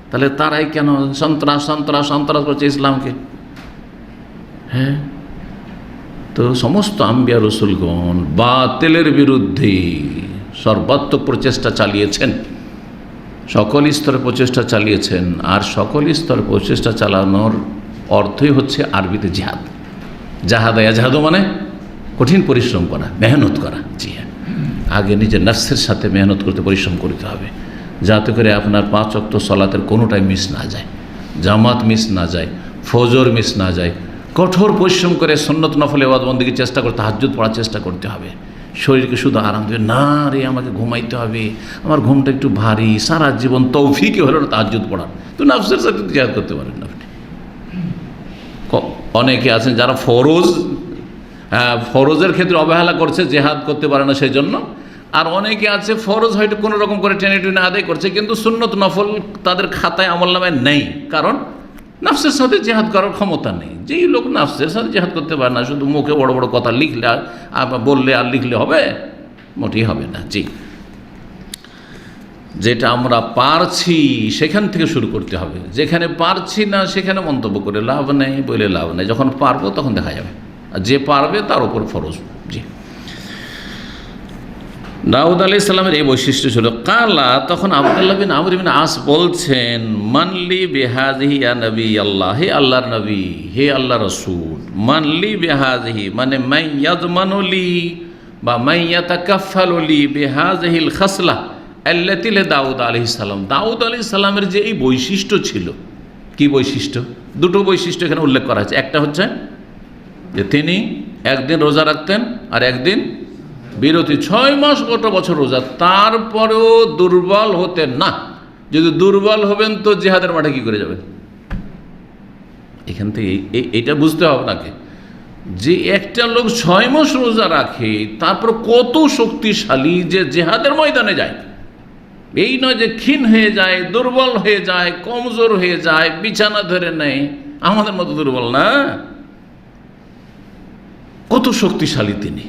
তাহলে তারাই কেন সন্ত্রাস সন্ত্রাস সন্ত্রাস করছে ইসলামকে? হ্যাঁ, তো সমস্ত আম্বিয়া রসুলগণ বাতিলের বিরুদ্ধে সর্বাত্মক প্রচেষ্টা চালিয়েছেন, সকল স্তরে প্রচেষ্টা চালিয়েছেন। আর সকল স্তরে প্রচেষ্টা চালানোর অর্থই হচ্ছে আরবিতে জিহাদ। জাহাদা ইয়াজহাদু মানে কঠিন পরিশ্রম করা, মেহনত করা। জি হ্যাঁ, আগে নিজের নফসের সাথে মেহনত করতে, পরিশ্রম করতে হবে, যাতে করে আপনার 5 ওয়াক্ত সালাতের কোনোটাই মিস না যায়। জামাত মিস না যায়, ফজর মিস না যায়, কঠোর পরিশ্রম করে সুন্নত নফল ইবাদত বন্দেগী চেষ্টা করতে, তাহাজ্জুদ পড়ার চেষ্টা করতে হবে। শরীরকে শুধু আরাম দেবে না, রে আমাকে ঘুমাইতে হবে, আমার ঘুমটা একটু ভারী, সারা জীবন তৌফিকই হলো না তাহাজ্জুদ পড়ার, তো নাফসের সাথে জিহাদ করতে পারেন না আপনি। অনেকে আছেন যারা ফরজের ক্ষেত্রে অবহেলা করছে, জেহাদ করতে পারে না সেই জন্য। আর অনেকে আছে ফরজ হয়তো কোনো রকম করে টেনে টেনে আদায় করছে, কিন্তু সুন্নত নফল তাদের খাতায় আমলনামায় নেই, কারণ নাফসের সাথে জেহাদ করার ক্ষমতা নেই। যেই লোক নাফসের সাথে জেহাদ করতে পারে না, শুধু মুখে বড় বড় কথা লিখলে বললে আর লিখলে হবে, মোটেই হবে না। জি, যেটা আমরা পারছি সেখান থেকে শুরু করতে হবে, যেখানে পারছি না সেখানে মন্তব্য করে লাভ নেই, বলে লাভ নেই। যখন পারবো তখন দেখা যাবে, আর যে পারবে তার উপর ফরজ। জি, দাউদ আলাইহিস সালামের এই বৈশিষ্ট্য ছিল। কালা, তখন আব্দুল্লাহ বিন আমর বিন আস বলছেন, মানলি বিহাযিহি ইয়া নবী আল্লাহ, হে আল্লাহর নবী, হে আল্লাহর রাসূল। মানলি বিহাযিহি মানে মান ইয়াযমানুলি বা মান ইয়াতাকাফফালুলি বিহাযিহিল খাসলা আল্লাতী লিদাউদ আলাইহিস সালাম। দাউদ আলাইহিস সালামের যে এই বৈশিষ্ট্য ছিল, কি বৈশিষ্ট্য? দুটো বৈশিষ্ট্য এখানে উল্লেখ করা হয়েছে। একটা হচ্ছে যে তিনি একদিন রোজা রাখতেন আর একদিন বিরতি, 6 মাস গোটা বছর রোজা, তারপরেও দুর্বল হতেন না। যদি দুর্বল হবেন তো জিহাদের মাঠে কি করে যাবেন? এখান থেকে এটা বুঝতে হবে আপনাকে, যে একটা লোক 6 মাস রোজা রাখে তারপর কত শক্তিশালী যে জিহাদের ময়দানে যায়। এই নয় যে ক্ষীণ হয়ে যায়, দুর্বল হয়ে যায়, কমজোর হয়ে যায়, বিছানা ধরে নেয়, আমাদের মতো দুর্বল না, কত শক্তিশালী তিনি।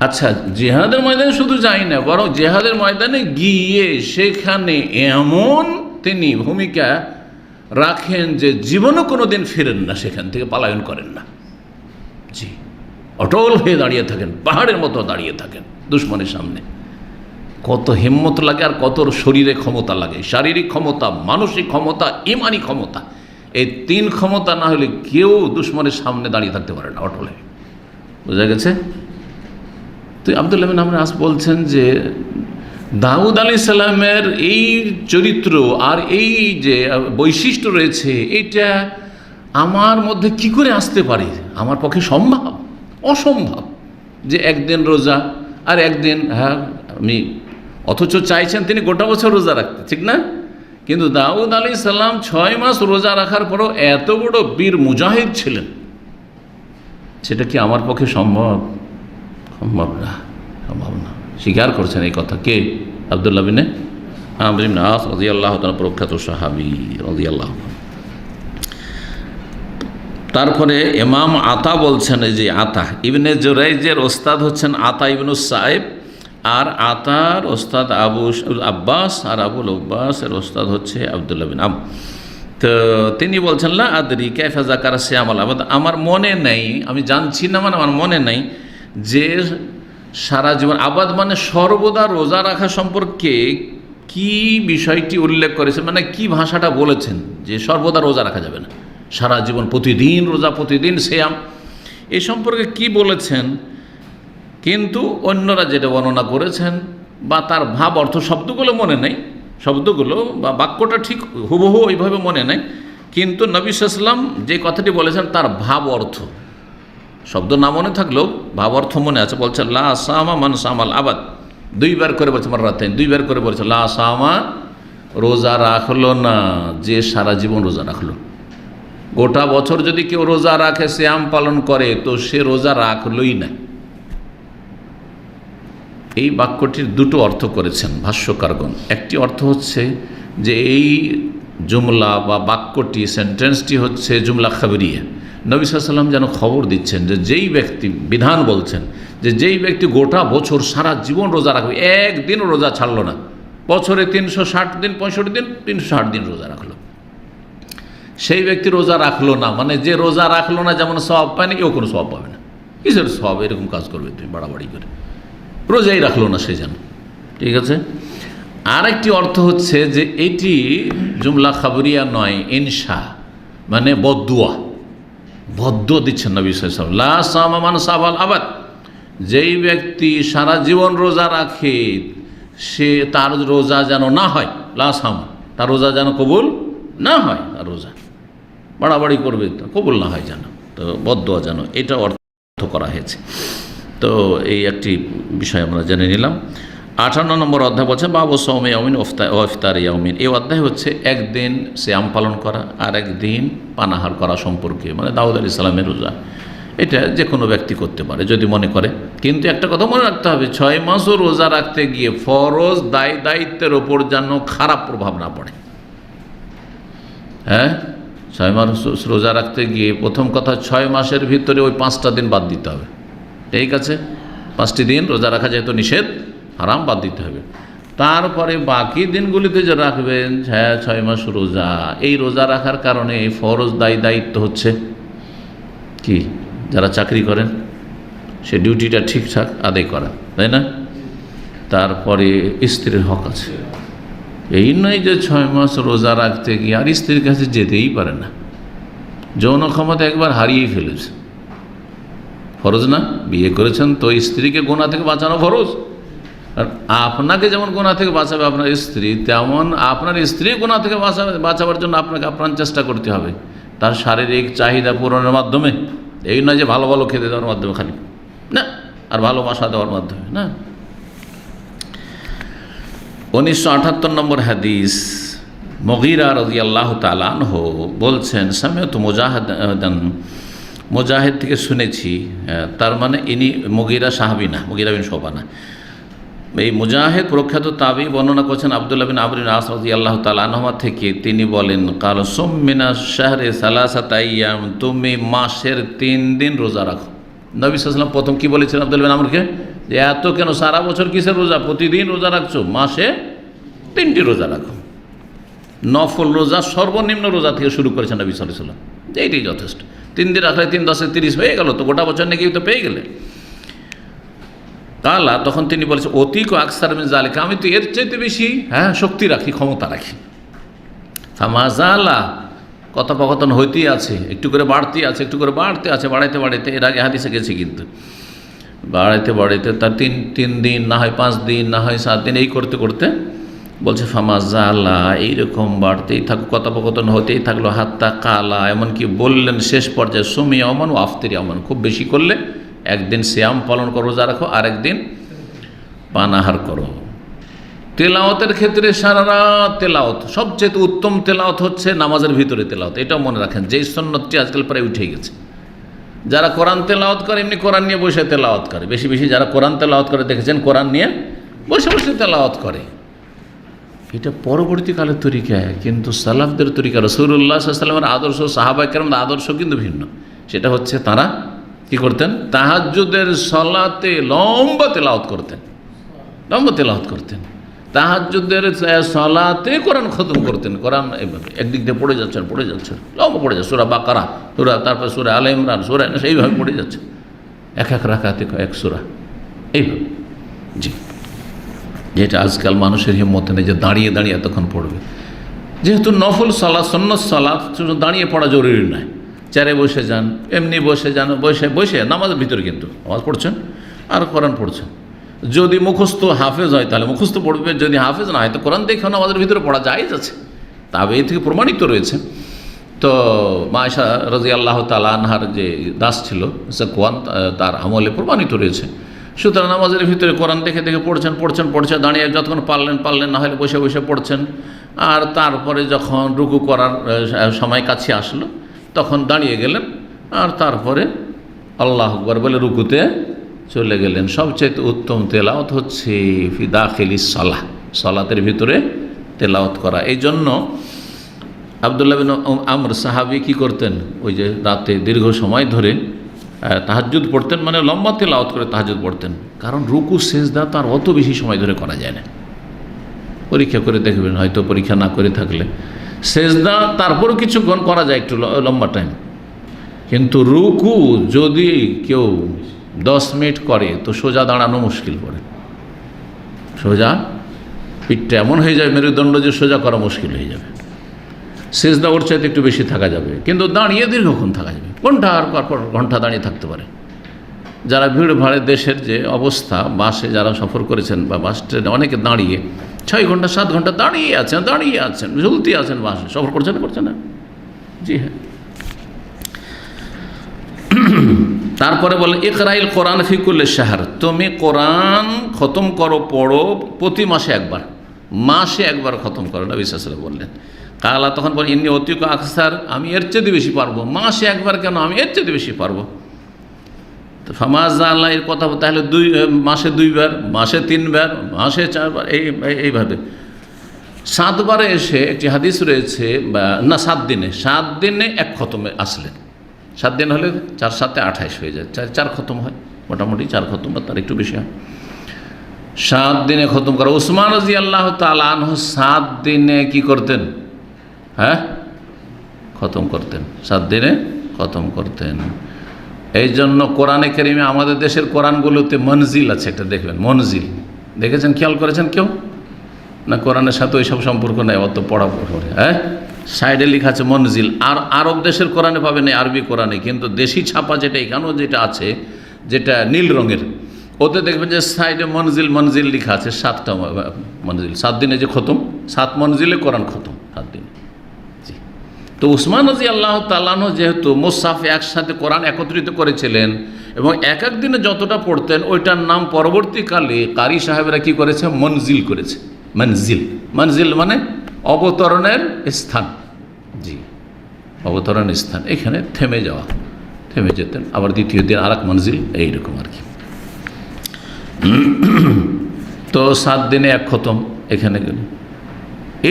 আচ্ছা, জিহাদের ময়দানে শুধু যাই না, বরং জিহাদের ময়দানে গিয়ে সেখানে এমন তিনি ভূমিকা রাখেন যে জীবনও কোনো দিন ফিরেন না, সেখান থেকে পলায়ন করেন না। জি, অটল হয়ে দাঁড়িয়ে থাকেন, পাহাড়ের মতো দাঁড়িয়ে থাকেন দুশমনের সামনে। কত হিম্মত লাগে আর কত শরীরে ক্ষমতা লাগে, শারীরিক ক্ষমতা, মানসিক ক্ষমতা, ইমানি ক্ষমতা। এই 3 ক্ষমতা না হলে কেউ দুশমনের সামনে দাঁড়িয়ে থাকতে পারে না অটলে। বোঝা গেছে? তো আব্দুল্লাহ বিন আমর আস বলছেন যে দাউদ আলাইহিস সালামের এই চরিত্র আর এই যে বৈশিষ্ট্য রয়েছে, এটা আমার মধ্যে কি করে আসতে পারে? আমার পক্ষে সম্ভব? অসম্ভব যে একদিন রোজা আর একদিন আমি, অথচ চাইছেন তিনি গোটা বছর রোজা রাখতে, ঠিক না? কিন্তু দাউদ আলাইহিস সালাম 6 মাস রোজা রাখার পরও এত বড় বীর মুজাহিদ ছিলেন, সেটা কি আমার পক্ষে সম্ভব? সম্ভব না, সম্ভব না। স্বীকার করছেন এই কথা কে? আব্দুল্লাহ বিন আমর বিন আস রাদিয়াল্লাহু তাআলা, প্রখ্যাত সাহাবী রাদিয়াল্লাহু। তারপরে ইমাম আতা বলছেন, এই যে আতা ইবনে জুরাইজের ওস্তাদ হচ্ছেন আতা ইবনুস সাইব, আর আতার ওস্তাদ আবু আব্বাস, আর আবুল আব্বাসের ওস্তাদ হচ্ছে আব্দুল্লাহ বিন আমর। তো তিনি বলছেন, লা আদরি কাইফা যাকারা সিয়ামাল আবাদ, আমার মনে নেই, আমি জানছি না, মানে আমার মনে নেই যে সারা জীবন, আবাদ মানে সর্বদা রোজা রাখা সম্পর্কে কি বিষয়টি উল্লেখ করেছে, মানে কি ভাষাটা বলেছেন যে সর্বদা রোজা রাখা যাবে না, সারা জীবন প্রতিদিন রোজা, প্রতিদিন সিয়াম, এই সম্পর্কে কি বলেছেন। কিন্তু অন্যরা যেটা বর্ণনা করেছেন বা তার ভাব অর্থ শব্দগুলো মনে নেই, শব্দগুলো বা বাক্যটা ঠিক হুবহু ওইভাবে মনে নেই, কিন্তু নবী সাল্লাল্লাহু আলাইহি ওয়াসাল্লাম যে কথাটি বলেছেন তার ভাব অর্থ, শব্দ না মনে থাকলেও ভাব অর্থ মনে আছে। বলছে লা সামা মান সামাল আবাদ, 2 বার করে বলছে, মাররাতাইন 2 বার করে বলছে, লা সামা রোজা রাখলো না যে সারা জীবন রোজা রাখলো। গোটা বছর যদি কেউ রোজা রাখে, সিয়াম পালন করে, তো সে রোজা রাখলই না। এই বাক্যটির 2টো অর্থ করেছেন ভাষ্যকারগণ। একটি অর্থ হচ্ছে যে এই জুমলা বা বাক্যটি, সেন্টেন্সটি হচ্ছে জুমলা খাবরিয়া। নবী সাল্লাল্লাহু আলাইহি ওয়াসাল্লাম যেন খবর দিচ্ছেন যে যেই ব্যক্তি, বিধান বলছেন যে যেই ব্যক্তি গোটা বছর সারা জীবন রোজা রাখবে, একদিনও রোজা ছাড়লো না, বছরে 360 দিন 65 দিন 360 দিন রোজা রাখলো, সেই ব্যক্তি রোজা রাখলো না, মানে যে রোজা রাখলো না যেমন সওয়াব পায় না, কেউ কোনো সওয়াব পাবে না। কিসের সওয়াব? এরকম কাজ করবে তুমি বাড়াবাড়ি করে, রোজাই রাখলো না সে যেন। ঠিক আছে। আরেকটি অর্থ হচ্ছে যে এটি জুমলা খাবরিয়া নয়, ইনশা, মানে বদদুয়া, বদদুয়া দিচ্ছেন নবী সাল্লাল্লাহু আলাইহি ওয়াসাল্লাম। লা সামা মান সাবাল আবাদ, যেই ব্যক্তি সারা জীবন রোজা রাখে সে, তার রোজা যেন না হয়, লা সামা, তার রোজা যেন কবুল না হয় আর রোজা, বাড়াবাড়ি করবে তো কবুল না হয় যেন, তো বদদোয়া যেন, এটা অর্থ করা হয়েছে। তো এই একটি বিষয় আমরা জেনে নিলাম। 58 নম্বর অধ্যায় বলছে বাবু সৌমে ইয়াউমিন ও ইফতার ইয়াউমিন। এই অধ্যায় হচ্ছে একদিন সিয়াম পালন করা আর একদিন পানাহার করা সম্পর্কে, মানে দাউদ আলাইহিস সালামের রোজা। এটা যে কোনো ব্যক্তি করতে পারে যদি মনে করে, কিন্তু একটা কথা মনে রাখতে হবে, 6 মাসও রোজা রাখতে গিয়ে ফরজ দায়িত্বের ওপর যেন খারাপ প্রভাব না পড়ে। হ্যাঁ, 6 মাস রোজা রাখতে গিয়ে প্রথম কথা 6 মাসের ভিতরে ওই 5টা দিন বাদ দিতে হবে। ঠিক আছে, 5টি দিন রোজা রাখা যেহেতু নিষেধ, হারাম, বাদ দিতে হবে। তারপরে বাকি দিনগুলিতে যে রাখবেন, হ্যাঁ 6 মাস রোজা, এই রোজা রাখার কারণে ফরজ দায়িত্ব হচ্ছে কি, যারা চাকরি করেন সে ডিউটিটা ঠিকঠাক আদায় করা, তাই না? তারপরে স্ত্রীর হক আছে। এই নয় যে 6 মাস রোজা রাখতে গিয়ে আর স্ত্রীর কাছে যেতেই পারে না, যৌন ক্ষমতা একবার হারিয়েই ফেলেছে। ফরজ না, বিয়ে করেছেন তো স্ত্রীকে গুনাহ থেকে বাঁচানো ফরজ। আর আপনাকে যেমন গুনাহ থেকে বাঁচাবে আপনার স্ত্রী, তেমন আপনার স্ত্রী গুনাহ থেকে বাঁচাবার জন্য আপনাকে আপ্রাণ চেষ্টা করতে হবে, তার শারীরিক চাহিদা পূরণের মাধ্যমে। এই নয় যে ভালো ভালো খেতে দেওয়ার মাধ্যমে খালি না, আর ভালোবাসা দেওয়ার মাধ্যমে না। 1978 নম্বর হাদিস, মুগীরা রাদিয়াল্লাহু তাআলা আনহু বলছেন, সামিআতু মুজাহিদ থেকে শুনেছি, তার মানে ইনি মুগীরা সাহাবী না, মুগীরা বিন শুবা না। এই মুজাহিদ প্রখ্যাত তাবী বর্ণনা করছেন আব্দুল্লাহ বিন আমর বিন আস রাদিয়াল্লাহু তাআলা আনহুমা থেকে। তিনি বলেন, কাল সুম মিনাশ শাহরি সালাসাতা আইয়াম, তুমি মাসের 3 দিন রোজা রাখো। নবী সাল্লাল্লাহু আলাইহি ওয়াসাল্লাম প্রথম কি বলেছিলেন আব্দুল্লাহ বিন আমরকে, যে এত কেন সারা বছর কিসের রোজা, প্রতিদিন রোজা রাখছো, মাসে 3টি রোজা রাখো। নফল রোজা সর্বনিম্ন রোজা থেকে শুরু করেছেন নবী সাল্লাল্লাহু আলাইহি ওয়াসাল্লাম, এইটাই যথেষ্ট। 3 দিন রাখলে 3 10 30 হয়ে গেল, তো গোটা বছর নাকি তো পেয়ে গেলে। কালা, তখন তিনি বলেছেন, অতিক আকসার মিন যালিকা, আমি তো এর চাইতে বেশি শক্তি রাখি, ক্ষমতা রাখি। ফামাজালা, কথোপকথন হইতেই আছে, একটু করে বাড়তে আছে, একটু করে বাড়তে আছে, বাড়াইতে এর আগে হাদিসে গেছে, কিন্তু বাড়াইতে তার 3 দিন, না হয় 5 দিন, না হয় 7 দিন, এই করতে করতে বলছে ফামাজালা, এইরকম বাড়তেই থাকুক, কথোপকথন হতেই থাকলো, হাত্তা কালা, এমনকি বললেন শেষ পর্যায়ে, সুমি অমন ও আফতিরি অমন, খুব বেশি করলে একদিন সিয়াম পালন করো, রোজা রাখো, আর একদিন পানাহার করো। তেলাওয়াতের ক্ষেত্রে সারা রাত তেলাওয়াত, সবচেয়ে উত্তম তেলাওয়াত হচ্ছে নামাজের ভিতরে তেলাওয়াত। এটাও মনে রাখেন, যেই সুন্নতটি আজকাল প্রায় উঠে গেছে। যারা কোরআন তেলাওয়াত করে, এমনি কোরআন নিয়ে বসে তেলাওয়াত করে, বেশি বেশি যারা কোরআন তেলাওয়াত করে দেখেছেন, কোরআন নিয়ে বসে বসে তেলাওয়াত করে, এটা পরবর্তীকালের তরিকা। কিন্তু সালাফদের তরিকা, রাসূলুল্লাহ সাল্লাল্লাহু আলাইহি ওয়াসাল্লামের আদর্শ, সাহাবায়ে কেরামের আদর্শ কিন্তু ভিন্ন। সেটা হচ্ছে তারা কি করতেন, তাহাজ্জুদের সালাতে লম্বা তেলাওয়াত করতেন, তাহাজ্জুদের সালাতে কোরআন খতম করতেন। কোরআন একদিক দিয়ে পড়ে যাচ্ছেন, লম্বা পড়ে যাচ্ছে, সূরা বাকারা, তারপর সূরা আলে ইমরান, সূরা এইভাবে পড়ে যাচ্ছে, এক রাকাতে এক সূরা, এইভাবে। জি, যেটা আজকাল মানুষের হিম্মত নেই যে দাঁড়িয়ে এতক্ষণ পড়বে। যেহেতু নফল সালাত, সুন্নত সালাত দাঁড়িয়ে পড়া জরুরি নয়, চেয়ারে বসে যান, এমনি বসে যান, বসে নামাজের ভিতরে কিন্তু নামাজ পড়ছেন আর কোরআন পড়ছেন। যদি মুখস্থ হাফেজ হয় তাহলে মুখস্থ পড়বে, যদি হাফেজ না হয় তো কোরআন দেখেও নামাজের ভিতরে পড়া জায়েজ আছে, তবে এই থেকে প্রমাণিত রয়েছে। তো মা আয়েশা রাদিয়াল্লাহু তাআলা আনহার যে দাস ছিল কোরআন, তার আমলে প্রমাণিত রয়েছে। সুতরাং নামাজের ভিতরে কোরআন দেখে পড়ছেন, দাঁড়িয়ে যতক্ষণ পারলেন, না হলে বসে পড়ছেন। আর তারপরে যখন রুকু করার সময় কাছে আসলো, তখন দাঁড়িয়ে গেলেন, আর তারপরে আল্লাহু আকবার বলে রুকুতে চলে গেলেন। সবচেয়ে উত্তম তেলাওয়াত হচ্ছে ফি দাখিলিস সালাহ, সালাতের ভিতরে তেলাওয়াত করা। এই জন্য আব্দুল্লাহ বিন আমর সাহাবী কি করতেন, ওই যে রাতে দীর্ঘ সময় ধরে তাহাজ্জুদ পড়তেন, মানে লম্বা তেলাওয়াত করে তাহাজ্জুদ পড়তেন। কারণ রুকু সেজদা তার অত বেশি সময় ধরে করা যায় না। পরীক্ষা করে দেখবেন, হয়তো পরীক্ষা না করে থাকলে সেজদা তারপরও কিছুক্ষণ করা যায়, একটু লম্বা টাইম। কিন্তু রুকু যদি কেউ 10 মিনিট করে তো সোজা দাঁড়ানো মুশকিল পড়ে, সোজা পিঠটা এমন হয়ে যায় মেরুদণ্ড যে সোজা করা মুশকিল হয়ে যাবে। সেজদা ওর চাইতে একটু বেশি থাকা যাবে, কিন্তু দাঁড়িয়ে দীর্ঘক্ষণ থাকা যাবে, ঘন্টার পর ঘন্টা দাঁড়িয়ে থাকতে পারে। যারা ভিড় ভাড়ে দেশের যে অবস্থা, বাসে যারা সফর করেছেন বা বাস ট্রেনে অনেকে দাঁড়িয়ে 6 ঘন্টা 7 ঘন্টা দাঁড়িয়ে আছেন ঝুলতে আছেন, বাসে সফর করছেন না? জি হ্যাঁ। তারপরে বলে ইকরাইল কোরআন ফি কুল্লি শাহর, তুমি কোরআন খতম করো, পড়ো প্রতি মাসে একবার খতম করো, নবী সাল্লাল্লাহু আলাইহি ওয়াসাল্লাম বললেন। কালা তখন বলে ইন্নী অতিক আকসার, আমি এর চেয়ে বেশি পারবো, মাসে একবার কেন, আমি এর চেয়ে বেশি পারবো। তো ফামাজাল্লাহ এর কথা, তাহলে মাসে 2 বার, মাসে 3 বার, মাসে 4 বার, এইভাবে 7 বারে এসে একটি হাদিস রয়েছে, না 7 দিনে 1 খতমে আসলেন। 7 দিন হলে 4 7 28 হয়ে যায়, 4 খতম হয়, মোটামুটি 4 খতম বা তার একটু বেশি হয়। 7 দিনে খতম করা। উসমান রাদিয়াল্লাহু তাআলা আনহু 7 দিনে কি করতেন? হ্যাঁ, খতম করতেন, 7 দিনে খতম করতেন। এই জন্য কোরআনে কারিমে আমাদের দেশের কোরআনগুলোতে মনজিল আছে, একটা দেখবেন মনজিল, দেখেছেন, খেয়াল করেছেন কেউ? না, কোরআনের সাথে ওইসব সম্পর্ক নেই, অত পড়া পড়ে। হ্যাঁ, সাইডে লেখা আছে মনজিল। আর আরব দেশের কোরআনে পাবেন, আরবি কোরআনে, কিন্তু দেশি ছাপা যেটা এখানেও যেটা আছে, যেটা নীল রঙের, ওতে দেখবেন যে সাইডে মনজিল লেখা আছে, 7টা মনজিল। 7 দিনে যে খতম, 7 মনজিলে কোরআন খতম 7 দিনে। জি। তো উসমান রাদিয়াল্লাহু তাআলা আনহু যেহেতু মুসহাফে একসাথে কোরআন একত্রিত করেছিলেন এবং এক এক দিনে যতটা পড়তেন, ওইটার নাম পরবর্তীকালে কারি সাহেবরা কি করেছে? মনজিল করেছে। মনজিল মানে অবতরণের স্থান। জি, অবতরণের স্থান, এখানে থেমে যেতেন, আবার দ্বিতীয় দিন আর এক মনজিল, এইরকম আর কি। তো 7 দিনে 1 খতম এখানে গেল।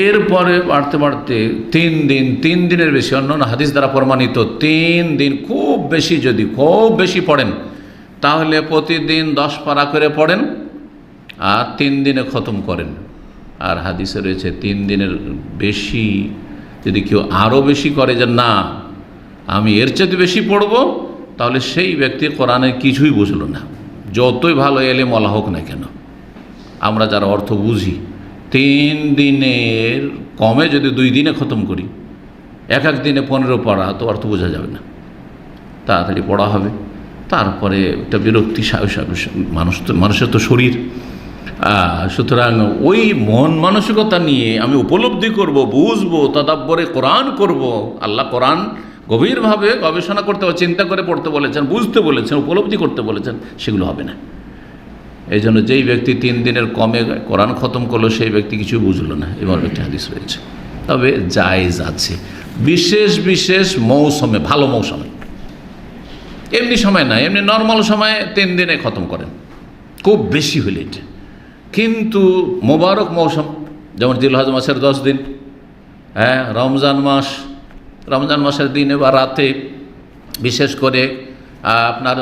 এরপরে বাড়তে 3 দিনের বেশি, অন্য হাদিস দ্বারা প্রমাণিত 3 দিন খুব বেশি পড়েন, তাহলে প্রতিদিন 10 পারা করে পড়েন আর 3 দিনে খতম করেন। আর হাদিসে রয়েছে 3 দিনের বেশি যদি কেউ আরও বেশি করে, যে না আমি এর চেয়ে বেশি পড়ব, তাহলে সেই ব্যক্তি কোরআনের কিছুই বুঝলো না, যতই ভালো এলেম ওয়ালা হোক না কেন। আমরা যারা অর্থ বুঝি, 3 দিনের কমে যদি 2 দিনে খতম করি, এক দিনে 15 পড়া, তো অর্থ বোঝা যাবে না, তাড়াতাড়ি পড়া হবে। তারপরে একটা বিরক্তি, মানুষের তো শরীর, সুতরাং ওই মন মানসিকতা নিয়ে আমি উপলব্ধি করব, বুঝবো, তাদাব্বরে কোরআন করব। আল্লাহ কোরআন গভীরভাবে গবেষণা করতে হবে, চিন্তা করে পড়তে বলেছেন, বুঝতে বলেছেন, উপলব্ধি করতে বলেছেন, সেগুলো হবে না। এই জন্য যেই ব্যক্তি 3 দিনের কমে কোরআন খতম করলো, সেই ব্যক্তি কিছু বুঝলো না, এবার একটি হাদিস রয়েছে। তবে জায়েজ আছে বিশেষ মৌসুমে, ভালো মৌসুমে, এমনি সময় না, এমনি নর্মাল সময়ে 3 দিনে খতম করেন, খুব বেশি হলে এটা। কিন্তু মোবারক মৌসুম, যেমন জিলহজ মাসের 10 দিন, হ্যাঁ, রমজান মাসের দিনে বা রাতে, বিশেষ করে আপনার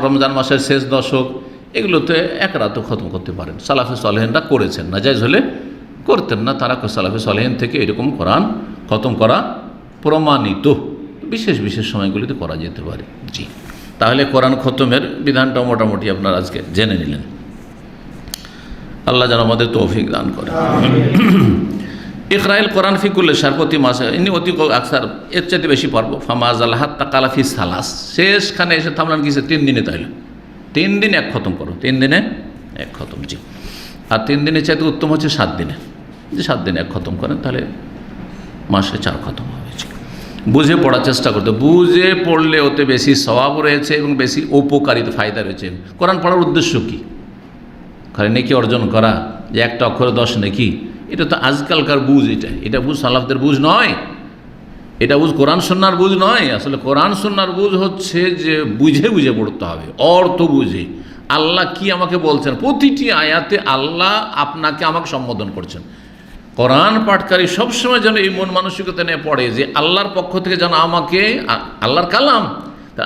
রমজান মাসের শেষ দশক, এগুলোতে 1 রাতও খতম করতে পারেন। সালাফে সালেহিনরা করেছেন, নাজায়েজ হলে করতেন না, তারা সালাফে সালেহিন থেকে এরকম কোরআন খতম করা প্রমাণিত। বিশেষ সময়গুলিতে করা যেতে পারে। জি, তাহলে কোরআন খতমের বিধানটা মোটামুটি আপনারা আজকে জেনে নিলেন। আল্লাহ যেন আমাদের তৌফিক দান করে। ইকরাইল কোরআন ফি কুল্লি শাহর, প্রতি মাসে, ইনি অতি আকসার, এর চাইতে বেশি পারবো। ফামাজাল হাত্তা কালাফি সালাস, শেষখানে এসে থামলান কিসে? 3 দিনে। তাইলে 3 দিনে 1 খতম করো, 3 দিনে 1 খতম। জি, আর 3 দিনের চাইতে উত্তম হচ্ছে 7 দিনে, যে 7 দিনে 1 খতম করেন, তাহলে মাসে 4 খতম হয়েছে। বুঝে পড়ার চেষ্টা করতে, বুঝে পড়লে ওতে বেশি সওয়াব রয়েছে এবং বেশি উপকারিতা, ফায়দা রয়েছে। কোরআন পড়ার উদ্দেশ্য কি? খালি নেকি অর্জন করা, যে 1টা অক্ষরে 10 নেকি, এটা তো আজকালকার বুঝ। এটা বুঝ সালাফদের বুঝ নয়, এটা বুঝ কোরআন সুন্নাহর বুঝ নয়। আসলে কোরআন সুন্নাহর বুঝ হচ্ছে যে বুঝে পড়তে হবে, অর্থ বুঝে। আল্লাহ কি আমাকে বলছেন, প্রতিটি আয়াতে আল্লাহ আমাকে সম্বোধন করছেন। কোরআন পাঠকারী সবসময় যেন এই মন মানসিকতা নিয়ে পড়ে যে আল্লাহর পক্ষ থেকে যেন আমাকে, আল্লাহর কালাম,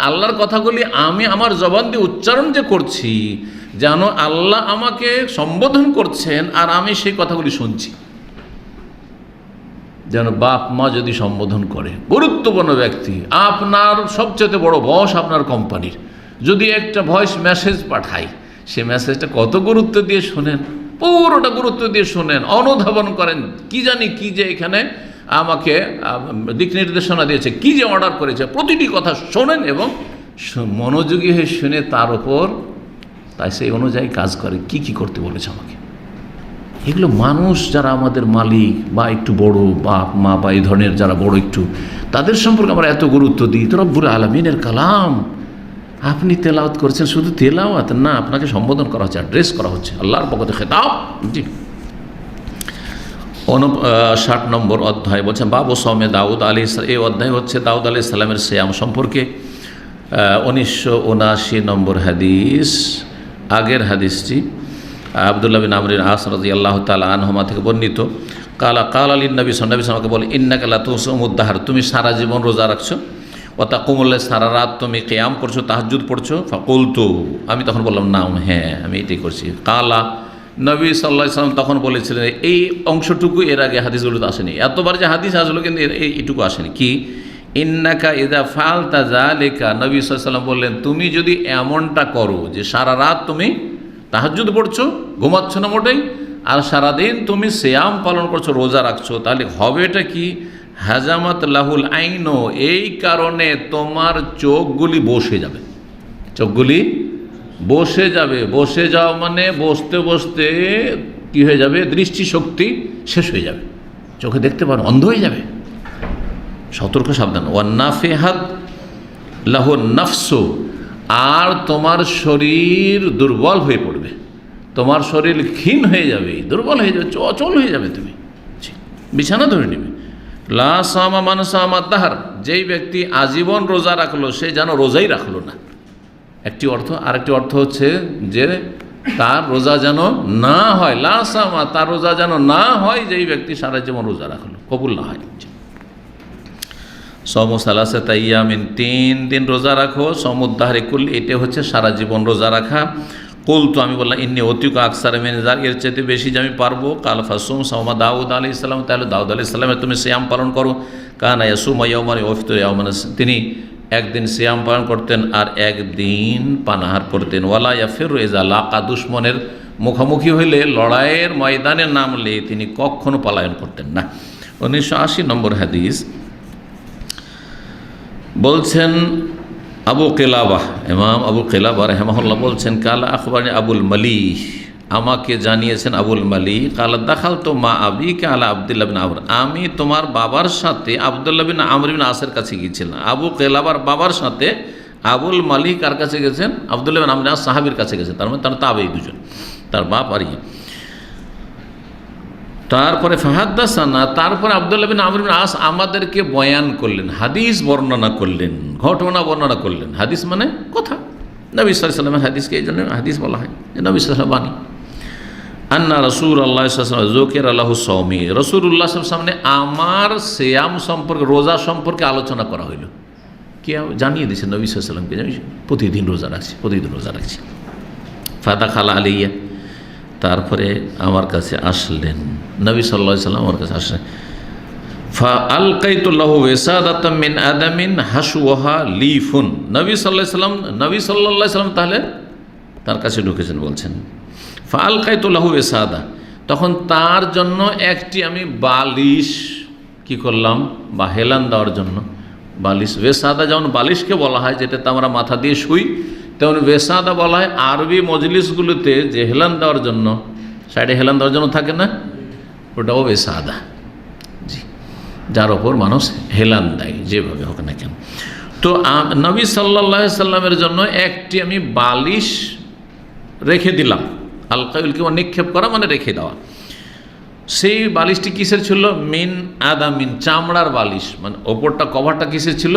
আল্লাহর কথাগুলি আমি আমার জবান দিয়ে উচ্চারণ যে করছি, যেন আল্লাহ আমাকে সম্বোধন করছেন আর আমি সেই কথাগুলি শুনছি। যেন বাপ মা যদি সম্বোধন করে, গুরুত্বপূর্ণ ব্যক্তি, আপনার সবচেয়ে বড় বস আপনার কোম্পানির, যদি একটা ভয়েস মেসেজ পাঠায়, সে মেসেজটা কত গুরুত্ব দিয়ে শোনেন, পুরোটা গুরুত্ব দিয়ে শোনেন, অনুধাবন করেন, কি জানি কি যে এখানে আমাকে দিক নির্দেশনা দিয়েছে, কি যে অর্ডার করেছে, প্রতিটি কথা শোনেন এবং মনোযোগী হয়ে শুনে তার উপর তাই সেই অনুযায়ী কাজ করে। কি কি করতে বলেছে আমাকে, এগুলো মানুষ যারা আমাদের মালিক বা একটু বড় বাপ মা বা এই ধরনের যারা বড় একটু, তাদের সম্পর্কে আমরা এত গুরুত্ব দিই। তো রব্বুল আলামিনের কালাম, আপনি তেলাওয়াত করছেন, শুধু তেলাওয়াত না, আপনাকে সম্বোধন করা হচ্ছে, অ্যাড্রেস করা হচ্ছে, আল্লাহর পক্ষ থেকে খেতাব। জি, 59 নম্বর অধ্যায় বলছেন বাবু সৌমে দাউদ আলাইহিস সালাম। এই অধ্যায় হচ্ছে দাউদ আলাইহিস সালামের সিয়াম সম্পর্কে। 1979 নম্বর হাদিস, আগের হাদিসটি আব্দুল্লাহ বিন আমর আস রাদিয়াল্লাহু তাআলা আনহুমা থেকে বর্ণিত। কালা আলীন নবী সাল্লাল্লাহু আলাইহি ওয়াসাল্লামকে বলে, ইন্নাকা লা তুসুমুদ দাহর, তুমি সারা জীবন রোজা রাখছো, ওয়া তাকুমুল লাইল, সারা রাত তুমি কিয়াম করছো, তাহাজ্জুদ পড়ছো। ফাকুলতু, আমি তখন বললাম নাম, হ্যাঁ আমি এটাই করছি। কালা, নবী সাল্লাল্লাহু আলাইহি ওয়াসাল্লাম তখন বলেছিলেন, এই অংশটুকু এর আগে হাদিসগুলোতে আসেনি, এতবার যে হাদিস আসলো কিন্তু এইটুকু আসেনি। কি, ইন্নাকা ইযা ফাআলতা যালিকা, নবী সাল্লাল্লাহু আলাইহি ওয়াসাল্লাম বললেন, তুমি যদি এমনটা করো যে সারা রাত তুমি তাহাজ্জুদ পড়ছো, ঘুমাচ্ছ না মোটেই, আর সারাদিন তুমি সিয়াম পালন করছো, রোজা রাখছো, তাহলে হবে এটা কি, হাজামাত লাহুল আইনো, এই কারণে তোমার চোখগুলি বসে যাবে, চোখগুলি বসে যাবে। বসে যাওয়া মানে বসতে বসতে কি হয়ে যাবে, দৃষ্টিশক্তি শেষ হয়ে যাবে, চোখে দেখতে পারো, অন্ধ হয়ে যাবে। সতর্ক, সাবধান। ওয়ান্নাফিহাত লাহুন নাফসু, আর তোমার শরীর দুর্বল হয়ে পড়বে, তোমার শরীর ক্ষীণ হয়ে যাবে, দুর্বল হয়ে যাবে, অচল হয়ে যাবে, তুমি বিছানা ধরে নেবে। লা সামা মান সামা দাহর, যেই ব্যক্তি আজীবন রোজা রাখলো সে যেন রোজাই রাখলো না, একটি অর্থ। আরেকটি অর্থ হচ্ছে যে তার রোজা যেন না হয়, লা সামা, তার রোজা যেন না হয় যেই ব্যক্তি সারা জীবন রোজা রাখলো, কবুল না হয়। সৌম সালাসাত আইয়ামিন, 3 দিন রোজা রাখো, সৌমুদ্দাহরি কুল্লি, এটা হচ্ছে সারা জীবন রোজা রাখা। কুলতু, আমি বললাম, ইন্নী অতিকা আকসার মিনজার, এর চাইতে বেশি যে আমি পারবো। কাল ফাসুম সাওমা দাউদ আলাইহিস সালাম, তাহলে দাউদ আলাইহিস সালামের তুমি সিয়াম পালন করো। কানা ইয়াসুমু ইয়াওমান ওয়া ইফতারু ইয়াওমান, তিনি একদিন সিয়াম পালন করতেন আর একদিন পানাহার করতেন। ওয়ালা ইয়াফিরু ইযা লাকা, দুশমনের মুখোমুখি হইলে, লড়াইয়ের ময়দানে নামলে তিনি কখনো পলায়ন করতেন না। 1980 নম্বর হাদিস বলছেন আবু কিলাবাহ, ইমাম আবু কিলাবাহ রাহিমাহুল্লাহ বলছেন, কালা আখবারনি আবুল মালিহ, আমাকে জানিয়েছেন আবুল মালিহ, কালা দাখালতু মা আবিকা আলা আব্দুল্লাহ বিন আমর, আমি তোমার বাবার সাথে আব্দুল্লাহ বিন আমর বিন আসের কাছে গিয়েছিলাম। আবু কিলাবার বাবার সাথে আবুল মালিহ কার কাছে গেছেন, আব্দুল্লাহ বিন আমর বিন আস সাহাবীর কাছে গেছেন, তার মানে তার তাবেঈ দুজন, তার বাপ আর ইয়ে। তারপরে ফাহাদ্দাসানা, তারপরে আব্দুল্লাহ বিন আমর বিন আস আমাদেরকে বয়ান করলেন, হাদিস বর্ণনা করলেন, ঘটনা বর্ণনা করলেন। হাদিস মানে কথা, নবী সাল্লাল্লাহু আলাইহি ওয়াসাল্লামের হাদিসকে এই জন্য হাদিস বলা হয়, যে নবী সাল্লাল্লাহু আলাইহি ওয়াসাল্লাম বাণী। আন্না রাসূলুল্লাহ সাল্লাল্লাহু আলাইহি ওয়াসাল্লাম যুকিরা লাহু সাওমি, রাসূলুল্লাহ সাল্লাল্লাহু আলাইহি ওয়াসাল্লাম আমার সিয়াম সম্পর্কে, রোজা সম্পর্কে আলোচনা করা হইল। কি জানিয়ে দিয়েছেন নবী সাল্লাল্লাহু আলাইহি ওয়াসাল্লামকে, প্রতিদিন রোজা রাখছি, প্রতিদিন রোজা রাখছি। ফাদাখালা আলাইয়া, তারপরে আমার কাছে আসলেন, নবী সাল্লাল্লাহু আলাইহি ওয়াসাল্লাম আমার কাছে আসলেন। ফাআলকাইতু লাহু ওয়াসাদাতাম মিন আদামিন হাশওয়াহা লিফুন, নবী সাল্লাল্লাহু আলাইহি ওয়াসাল্লাম তাহলে তার কাছে ঢুকেছেন, বলছেন ফাআলকাইতু লাহু ওয়াসাদা, তখন তার জন্য একটি আমি বালিশ কি করলাম, বা হেলান দেওয়ার জন্য বালিশ। ওয়াসাদা যেমন বালিশকে বলা হয় যেটাতে আমরা মাথা দিয়ে শুই, তেমন ওয়াসাদা বলা হয় আরবি মজলিসগুলোতে যে হেলান দেওয়ার জন্য, সাইডে হেলান দেওয়ার জন্য থাকে না, ওটাও ওয়াসাদা, জি, যার ওপর মানুষ হেলান দেয় যেভাবে হোক না কেন। তো নবী সাল্লাল্লাহু আলাইহি সাল্লামের জন্য একটি আমি বালিশ রেখে দিলাম। আলকাউল কি নিক্ষেপ করা মানে রেখে দেওয়া। সেই বালিশটি কিসের ছিল, মিন আদামিন, চামড়ার বালিশ, মানে ওপরটা কভারটা কিসের ছিল,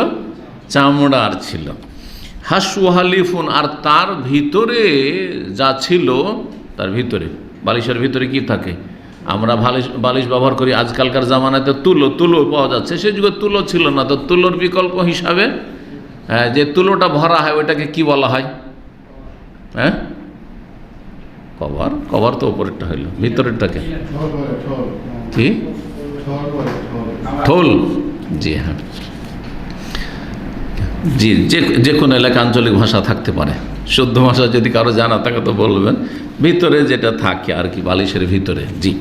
চামড়ার ছিল। হাসওয়াহালিফুন, আর তার ভিতরে যা ছিল, তার ভিতরে, বালিশের ভিতরে কি থাকে, আমরা বালিশ ব্যবহার করি আজকালকার জামানাতে, তুলো পাওয়া যাচ্ছে, সে যুগে তুলো ছিল না, তো তুলোর বিকল্প হিসাবে যে তুলোটা ভরা হয় ওইটাকে কি বলা হয়, হ্যাঁ, কভার তো উপরেরটা হইল, ভিতরেরটাকে কি, ঠোল, জি হ্যাঁ, জি, যে কোনো এলাকা আঞ্চলিক ভাষা থাকতে পারে, শুদ্ধ ভাষা যদি কারো জানা থাকে তো বলবেন। ভিতরে যেটা থাকে আর কি, বালিশের ভিতরে, জি,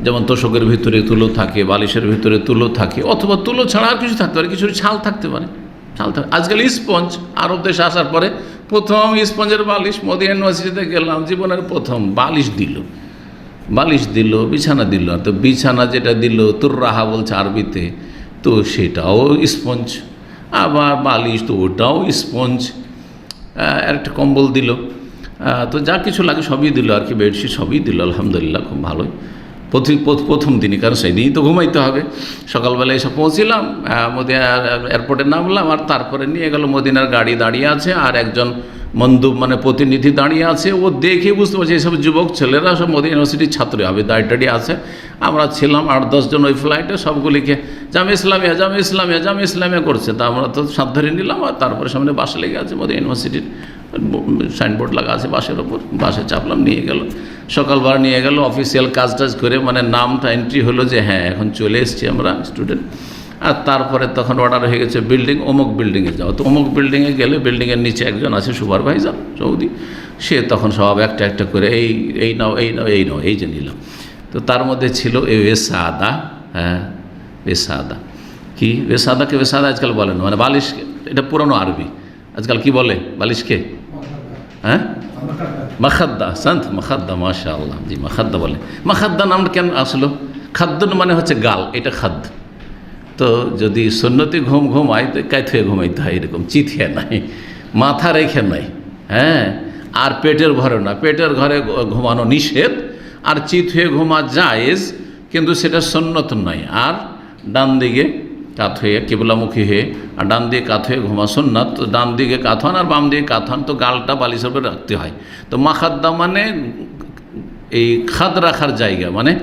যেমন তোষকের ভিতরে তুলো থাকে, বালিশের ভিতরে তুলো থাকে, অথবা তুলো ছাড়া আর কিছু থাকতে পারে, কিছু ছাল থাকতে পারে, আজকাল স্পঞ্জ, আরব দেশে আসার পরে প্রথম স্পঞ্জের বালিশ মদিনা ইউনিভার্সিটিতে গেলাম, জীবনের প্রথম বালিশ দিল, বিছানা দিল। তো বিছানা যেটা দিল তোর রাহা বলছে আরবিতে, তো সেটাও স্পঞ্জ, আবার বালিশ তো ওটাও স্পঞ্জ, একটা কম্বল দিল, তো যা কিছু লাগে সবই দিল আর কি, বেডশিট সবই দিল। আলহামদুলিল্লাহ, খুব ভালোই প্রথম দিনই, কারণ সেই দিনই তো ঘুমাইতে হবে। সকালবেলা এসে পৌঁছিলাম, মদিনা এয়ারপোর্টে নামলাম, আর তারপরে নিয়ে গেল মদিনার গাড়ি দাঁড়িয়ে আছে, আর একজন মন্দুব মানে প্রতিনিধি দাঁড়িয়ে আছে। ও দেখে বুঝতে পারছে এইসব যুবক ছেলেরা সব মদিনা ইউনিভার্সিটির ছাত্রী হবে, দাঁড়িয়ে আছে। আমরা ছিলাম 8-10 জন ওই ফ্লাইটে, সবগুলিকে জামে ইসলামিয়া করছে। তা আমরা তো সাথ ধরে নিলাম, আর তারপরে সামনে বাস লেগে আছে, মদিনা ইউনিভার্সিটির সাইনবোর্ড লাগা আছে বাসের ওপর, বাসে চাপলাম, নিয়ে গেল। সকালবেলা নিয়ে গেল, অফিসিয়াল কাজ করে মানে নামটা এন্ট্রি হলো যে হ্যাঁ এখন চলে এসেছি আমরা স্টুডেন্ট। আর তারপরে তখন অর্ডার হয়ে গেছে অমুক বিল্ডিংয়ে যাও। তো অমুক বিল্ডিংয়ে গেলে বিল্ডিংয়ের নিচে একজন আছে সুপারভাইজার সৌদি, সে তখন সব একটা করে এই নাও এই যে নিলাম। তো তার মধ্যে ছিল এই ওয়েসাদা, হ্যাঁ ওয়েসাদা। কি ওয়েসাদাকে ওয়েসাদা আজকাল বলেন, মানে বালিশ, এটা পুরনো আরবি। আজকাল কি বলে বালিশকে? হ্যাঁ মাখাদ্দা, মাখাদ্দা, মাশাআল্লাহ, জি মাখাদ্দা বলে। মাখাদ্দা নাম কেন আসলো? খাদ্দন মানে হচ্ছে গাল, এটা খাদ্য। তো যদি সুন্নতি ঘুমায় তো কাইথুয়ে ঘুমাইতে হয়, এরকম চিথিয়ে নাই, মাথা রেখে নাই, হ্যাঁ, আর পেটের ঘরে না, পেটের ঘরে ঘুমানো নিষেধ, আর চিথুয়ে ঘুমা জায়েজ, কিন্তু সেটা সুন্নত নয়। আর ডান দিকে কাত হয়ে কিবলামুখী হয়ে, আর ডান দিকে কাত হয়ে ঘুমা সুন্নাত। তো ডান দিকে কাত হন আর বাম দিকে কাত হন, তো গালটা বালিশের উপরে রাখতে হয়। তো মাখাদ্দা মানে এই খাদ রাখার জায়গা, মানে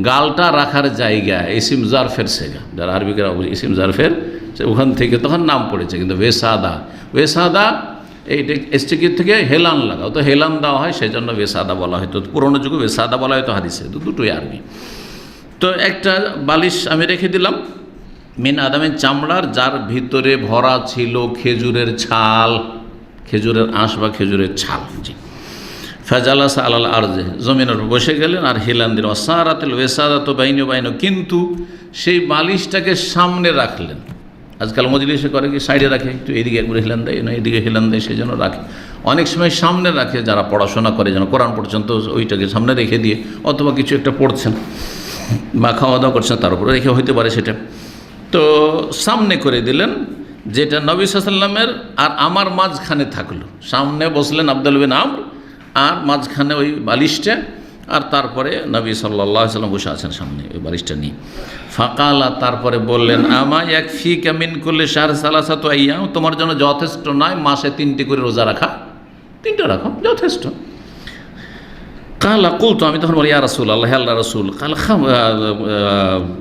গালটা রাখার জায়গা, ইসিম জারফের সেগা, যারা আরবিকেরা ইসিম জারফের, ওখান থেকে তখন নাম পড়েছে। কিন্তু ওয়েসাদা এইটা এসছে কি থেকে হেলান লাগাও, তো হেলান দেওয়া হয়, সেই জন্য ওয়েসাদা বলা হয়তো, পুরোনো যুগে ওয়েসাদা বলা হয়তো হাদিসে, তো দুটোই আরবি। তো একটা বালিশ আমি রেখে দিলাম মিন আদামের চামড়ার, যার ভিতরে ভরা ছিল খেজুরের ছাল, খেজুরের আঁশ বা খেজুরের ছাল। জি, ফাজালাস আলাল আরজে, জমিনের উপর বসে গেলেন আর হিলান দিলেন। সারাতিল ওয়েসাদা তো বাইনো, কিন্তু সেই বালিশটাকে সামনে রাখলেন। আজকাল মজলিসে করে কি সাইডে রাখে, একটু এদিকে একবার হিলান দেয়, না এদিকে হিলান দেয়, সেই জন্য রাখে। অনেক সময় সামনে রাখে, যারা পড়াশোনা করে, যেন কোরআন পড়ছেন তো ওইটাকে সামনে রেখে দিয়ে, অথবা কিছু একটা পড়ছেন বা খাওয়া দাওয়া করছেন তার উপরে রেখে হইতে পারে সেটা। তো সামনে করে দিলেন, যেটা নবী সাল্লাল্লাহু আলাইহি ওয়াসাল্লামের আর আমার মাঝখানে থাকলো। সামনে বসলেন আব্দুল বিন আমর, আর মাঝখানে ওই বালিশটা, আর তারপরে নবী সাল্লাল্লাহু আলাইহি ওয়াসাল্লাম বসে আছেন সামনে ওই বালিশটা নিয়ে। ফাকালা, তারপরে বললেন, আমা ইয়াকফিকা মিন কুল্লি শাহর সালাসাতু আইয়াম, তোমার জন্য যথেষ্ট নয় মাসে 3টি করে রোজা রাখা? 3টা রাখো, যথেষ্ট। কালা কুলতু, আমি তখন বলি ইয়া রাসূলুল্লাহ, আল্লাহ রাসূল। কালা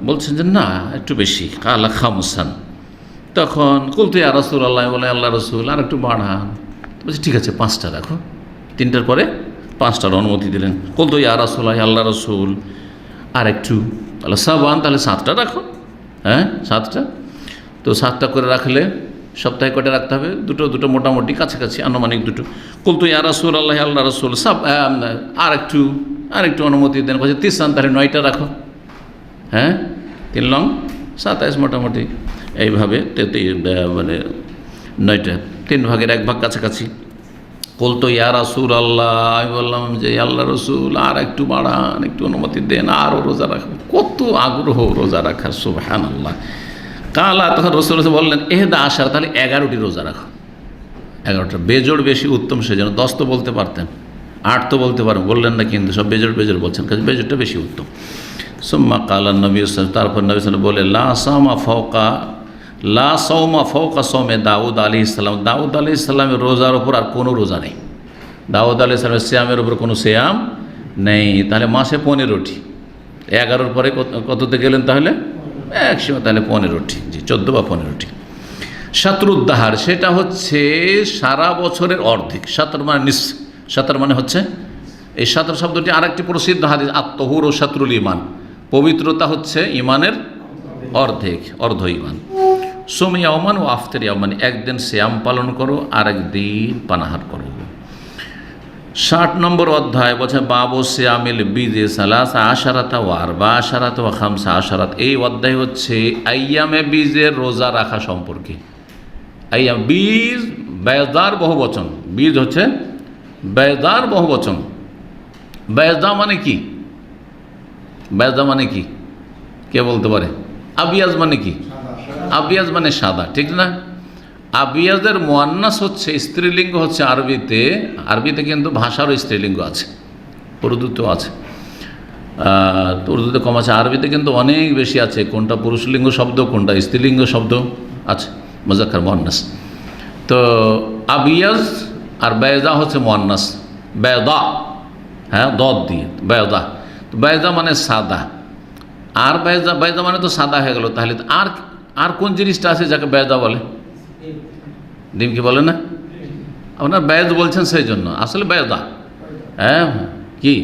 বলছেন যে না একটু বেশি। কালা খামসান, তখন কুলতু ইয়া রাসূলুল্লাহ, বলে আল্লাহ রাসূল আর একটু বাড়ান। বলছি ঠিক আছে 5টা রাখো, 3টার পরে 5টার অনুমতি দিলেন। কুলতু ইয়া রাসূলুল্লাহ, আল্লাহ রাসূল আর একটু, তাহলে সাবান, তাহলে 7টা রাখো, হ্যাঁ 7টা। তো 7টা করে রাখলে সপ্তাহে কটা রাখতে হবে? দুটো মোটামুটি কাছাকাছি, আনুমানিক 2। কুলতু ইয়া রাসূলুল্লাহ, আল্লাহ রাসূল আর একটু অনুমতি দেন। বলছে 3 তাহলে 9টা রাখো, হ্যাঁ 3 লং 27 মোটামুটি, এইভাবে মানে 9টা, 3 ভাগের 1 ভাগ কাছাকাছি। কুলতু ইয়া রাসূলুল্লাহ, আমি বললাম যে আল্লাহ রাসূল আর একটু বাড়ান, একটু অনুমতি দেন, আরও রোজা রাখো। কত আগ্রহ রোজা রাখার, সুবহানাল্লাহ। কালা, তখন রাসূল বললেন 11, তাহলে 11টি রোজা রাখো। 11টা বেজোড় বেশি উত্তম, সেজন্য 10 তো বলতে পারতেন, 8 তো বলতে পারেন, বললেন না, কিন্তু সব বেজোড় বলছেন, কাজে বেজোড়টা বেশি উত্তম। সুম্মা কালা নবী সাল্লাল্লাহু, তারপর নবী সাল্লাল্লাহু বলে লা সাওমা ফাওকা সাওমে দাউদ আলাইহিস সালাম, দাউদ আলাইহিস সালামের রোজার উপর আর কোনো রোজা নেই। দাউদ আলাইহিস সালামের সিয়ামের উপর কোনো সিয়াম নেই। তাহলে মাসে 15টি, 11-র পরে কততে গেলেন তাহলে? 100, তাহলে 15টি, জি 14 বা 15টি। শাতরুদ্দাহার, সেটা হচ্ছে সারা বছরের অর্ধেক। শাতর মানে নিস, শাতর মানে হচ্ছে এই শাতর শব্দটি আরেকটি প্রসিদ্ধ হাদিস, আত-তাহুর ও শাতরুল ঈমান, পবিত্রতা হচ্ছে ঈমানের অর্ধেক, অর্ধ ঈমান। সুম ইয়াওমান ও আফতার ইয়াওমান, একদিন সিয়াম পালন করো, আরেকদিন পানাহার করো। 60 নম্বর অধ্যায় বলছে বাবু সিয়ামিল বিজে সালাসা আশারাতা ওয়া আরবা আশারাতা ওয়া 5 আশারাত। এই অধ্যায় হচ্ছে আইয়ামে বীজের রোজা রাখা সম্পর্কে। আইয়াম বীজ বেজদার বহু বচন, বীজ হচ্ছে বেজদার বহু বচন। বেজদা মানে কি? বেজদা মানে কি কে বলতে পারে? আবিয়াজ মানে কি? আবিয়াজ মানে সাদা, ঠিক না? আবিয়াজের মুয়ান্নাস হচ্ছে, স্ত্রীলিঙ্গ হচ্ছে আরবিতে। আরবিতে কিন্তু ভাষারও স্ত্রীলিঙ্গ আছে, উর্দুতেও আছে, উর্দুতে কম আছে, আরবিতে কিন্তু অনেক বেশি আছে। কোনটা পুরুষলিঙ্গ শব্দ, কোনটা স্ত্রীলিঙ্গ শব্দ আছে, মুযাক্কার মুয়ান্নাস। তো আবিয়াজ আর বেয়দা হচ্ছে মুয়ান্নাস, বেয়দা, হ্যাঁ, দদ দিয়ে বেয়দা। তো বেয়দা মানে সাদা, আর বেয়দা, বেয়দা মানে তো সাদা হয়ে গেল। তাহলে আর কোন জিনিসটা আছে যাকে বেয়দা বলে? ডিম কি বলে না? আপনার বেয়দ বলছেন সেই জন্য, আসলে বেয়দা। হ্যাঁ, কি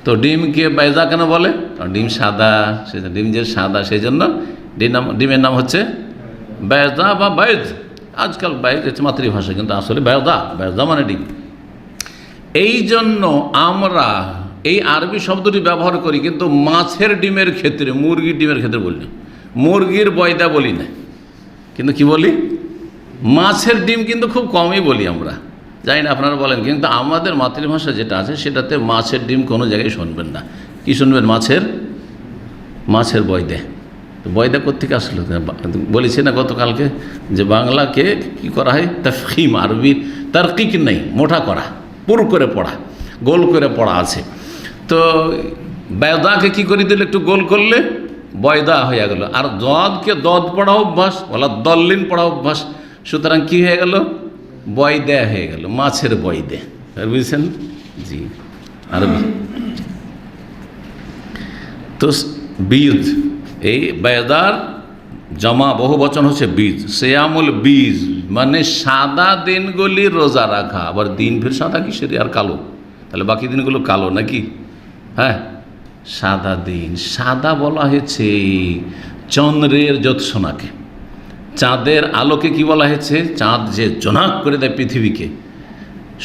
তো ডিমকে বেয়দা কেন বলে? কারণ ডিম সাদা, সেই ডিম যে সাদা সেই জন্য ডিমের নাম হচ্ছে বেয়দা বা বেয়দ। আজকাল বেয়দ হচ্ছে মাতৃভাষা, কিন্তু আসলে বেয়দা, বেয়দা মানে ডিম। এই জন্য আমরা এই আরবি শব্দটি ব্যবহার করি, কিন্তু মাছের ডিমের ক্ষেত্রে, মুরগির ডিমের ক্ষেত্রে বলি না। মুরগির বয়দা বলি না, কিন্তু কি বলি? মাছের ডিম কিন্তু খুব কমই বলি আমরা, জানি না আপনারা বলেন। কিন্তু আমাদের মাতৃভাষা যেটা আছে সেটাতে মাছের ডিম কোনো জায়গায় শুনবেন না। কি শুনবেন? মাছের বয়দা। তো বয়দা কোত্থেকে আসলো? বলেছি না গতকালকে যে বাংলাকে কি করা হয়? তাফখীম, আরবির তারকিক নেই, মোটা করা, পুরু করে পড়া, গোল করে পড়া আছে। তো বেয়দাকে কি করে দিলে? একটু গোল করলে বয়দা হয়ে গেল। আর দদকে দদ পড়া অভ্যাস, বলা দল্লিন পড়া অভ্যাস, সুতরাং কি হয়ে গেল? বয়দা হয়ে গেল, মাছের বয়দা। বুঝছেন? জি, আরবি। তো বীজ, এই বেয়দার জমা বহু বচন হচ্ছে বীজ। সিয়ামুল বীজ মানে সাদা দিনগুলি রোজা রাখা। আবার দিন ফির সাদা কিসের? আর কালো, তাহলে বাকি দিনগুলো কালো নাকি? হ্যাঁ, সাদা দিন। সাদা বলা হয়েছে চন্দ্রের জ্যোৎস্নাকে, চাঁদের আলোকে কি বলা হয়েছে? চাঁদ যে জোনাক করে দেয় পৃথিবীকে।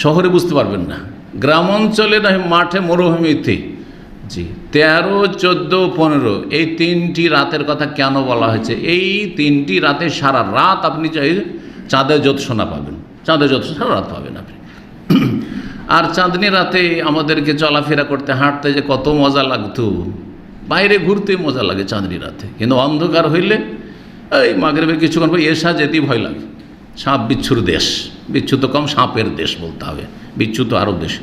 শহরে বুঝতে পারবেন না, গ্রাম অঞ্চলে না, মাঠে, মরুভূমিতে। জি, 13, 14, 15 এই 3টি রাতের কথা কেন বলা হয়েছে? এই 3টি রাতে সারা রাত আপনি চাই চাঁদের জ্যোৎস্না পাবেন, চাঁদের জ্যোৎস্না সারা রাত পাবেন আপনি। আর চাঁদনি রাতে আমাদেরকে চলাফেরা করতে, হাঁটতে যে কত মজা লাগতো, বাইরে ঘুরতে মজা লাগে চাঁদনি রাতে। কিন্তু অন্ধকার হইলে এই মাগরিবের কিছুক্ষণ পর এসা যেতেই ভয় লাগে। সাপ বিচ্ছুর দেশ, বিচ্ছু তো কম, সাপের দেশ বলতে হবে। বিচ্ছু তো আরব দেশে,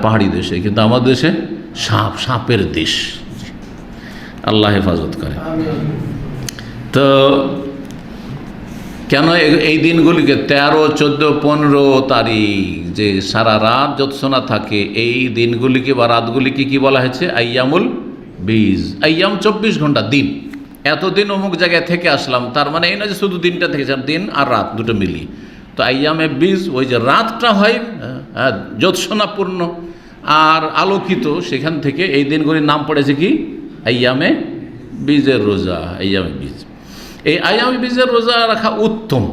পাহাড়ি দেশে, কিন্তু আমাদের দেশে সাপের দেশ। আল্লাহ হেফাজত করে। তো কেন এই দিনগুলিকে 13, 14, 15 তারিখ যে সারা রাত জ্যোৎস্না থাকে, এই দিনগুলিকে বা রাতগুলিকে কি বলা হয়েছে? আইয়ামুল বীজ। আইয়াম 24 ঘন্টা, দিন। এতদিন অমুক জায়গায় থেকে আসলাম, তার মানে এই না যে শুধু দিনটা থেকে, দিন আর রাত দুটো মিলিয়ে। তো আইয়ামে বীজ, ওই যে রাতটা হয় জ্যোৎস্নাপূর্ণ আর আলোকিত, সেখান থেকে এই দিনগুলির নাম পড়েছে কি? আইয়ামে বীজের রোজা, আইয়ামে বীজ। এই আইয়ামে বীজের রোজা রাখা উত্তম,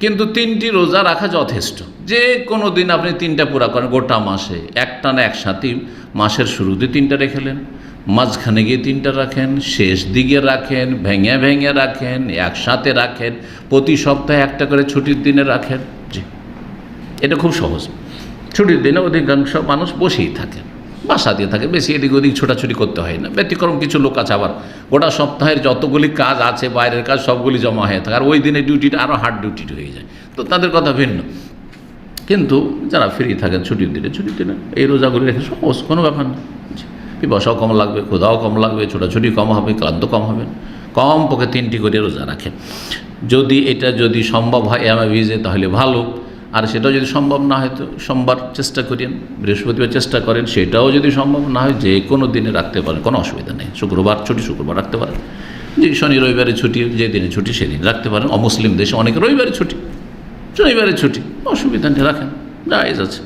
কিন্তু 3টি রোজা রাখা যথেষ্ট। যে কোনো দিন আপনি 3টা পুরা করেন গোটা মাসে, একটানা একসাথে মাসের শুরুতে 3টা রেখেলেন, মাঝখানে গিয়ে 3টা রাখেন, শেষ দিকে রাখেন, ভেঙে ভেঙে রাখেন, একসাথে রাখেন, প্রতি সপ্তাহে একটা করে ছুটির দিনে রাখেন। জি, এটা খুব সহজ। ছুটির দিনে অধিকাংশ মানুষ বসেই থাকে, বাসা দিয়ে থাকে, বেশি এদিক ওদিক ছোটাছুটি করতে হয় না। ব্যতিক্রম কিছু লোক আছে, আবার গোটা সপ্তাহের যতগুলি কাজ আছে, বাইরের কাজ সবগুলি জমা হয়ে থাকে, আর ওই দিনে ডিউটিটা আরও হার্ড ডিউটি হয়ে যায়। তো তাদের কথা ভিন্ন। কিন্তু যারা ফ্রি থাকেন ছুটির দিনে এই রোজাগুলি রেখে সহজ, কোনো ব্যাপার না। পিপাসাও কম লাগবে, ক্ষুধাও কম লাগবে, ছোটাছুটি কম হবে, ক্লান্ত কম হবে। কম পক্ষে 3টি করে রোজা রাখেন। যদি সম্ভব হয় আইয়ামে বীজে, তাহলে ভালো। আর সেটাও যদি সম্ভব না হয় তো সোমবার চেষ্টা করেন, বৃহস্পতিবার চেষ্টা করেন। সেটাও যদি সম্ভব না হয় যে কোনো দিনে রাখতে পারেন, কোনো অসুবিধা নেই। শুক্রবার ছুটি, শুক্রবার রাখতে পারেন। যে শনি রবিবারে ছুটি, যে দিনে ছুটি সেদিন রাখতে পারেন। অমুসলিম দেশে অনেক রবিবারে ছুটি, শনিবারে ছুটি, অসুবিধা নেই, রাখেন, জায়েজ আছে।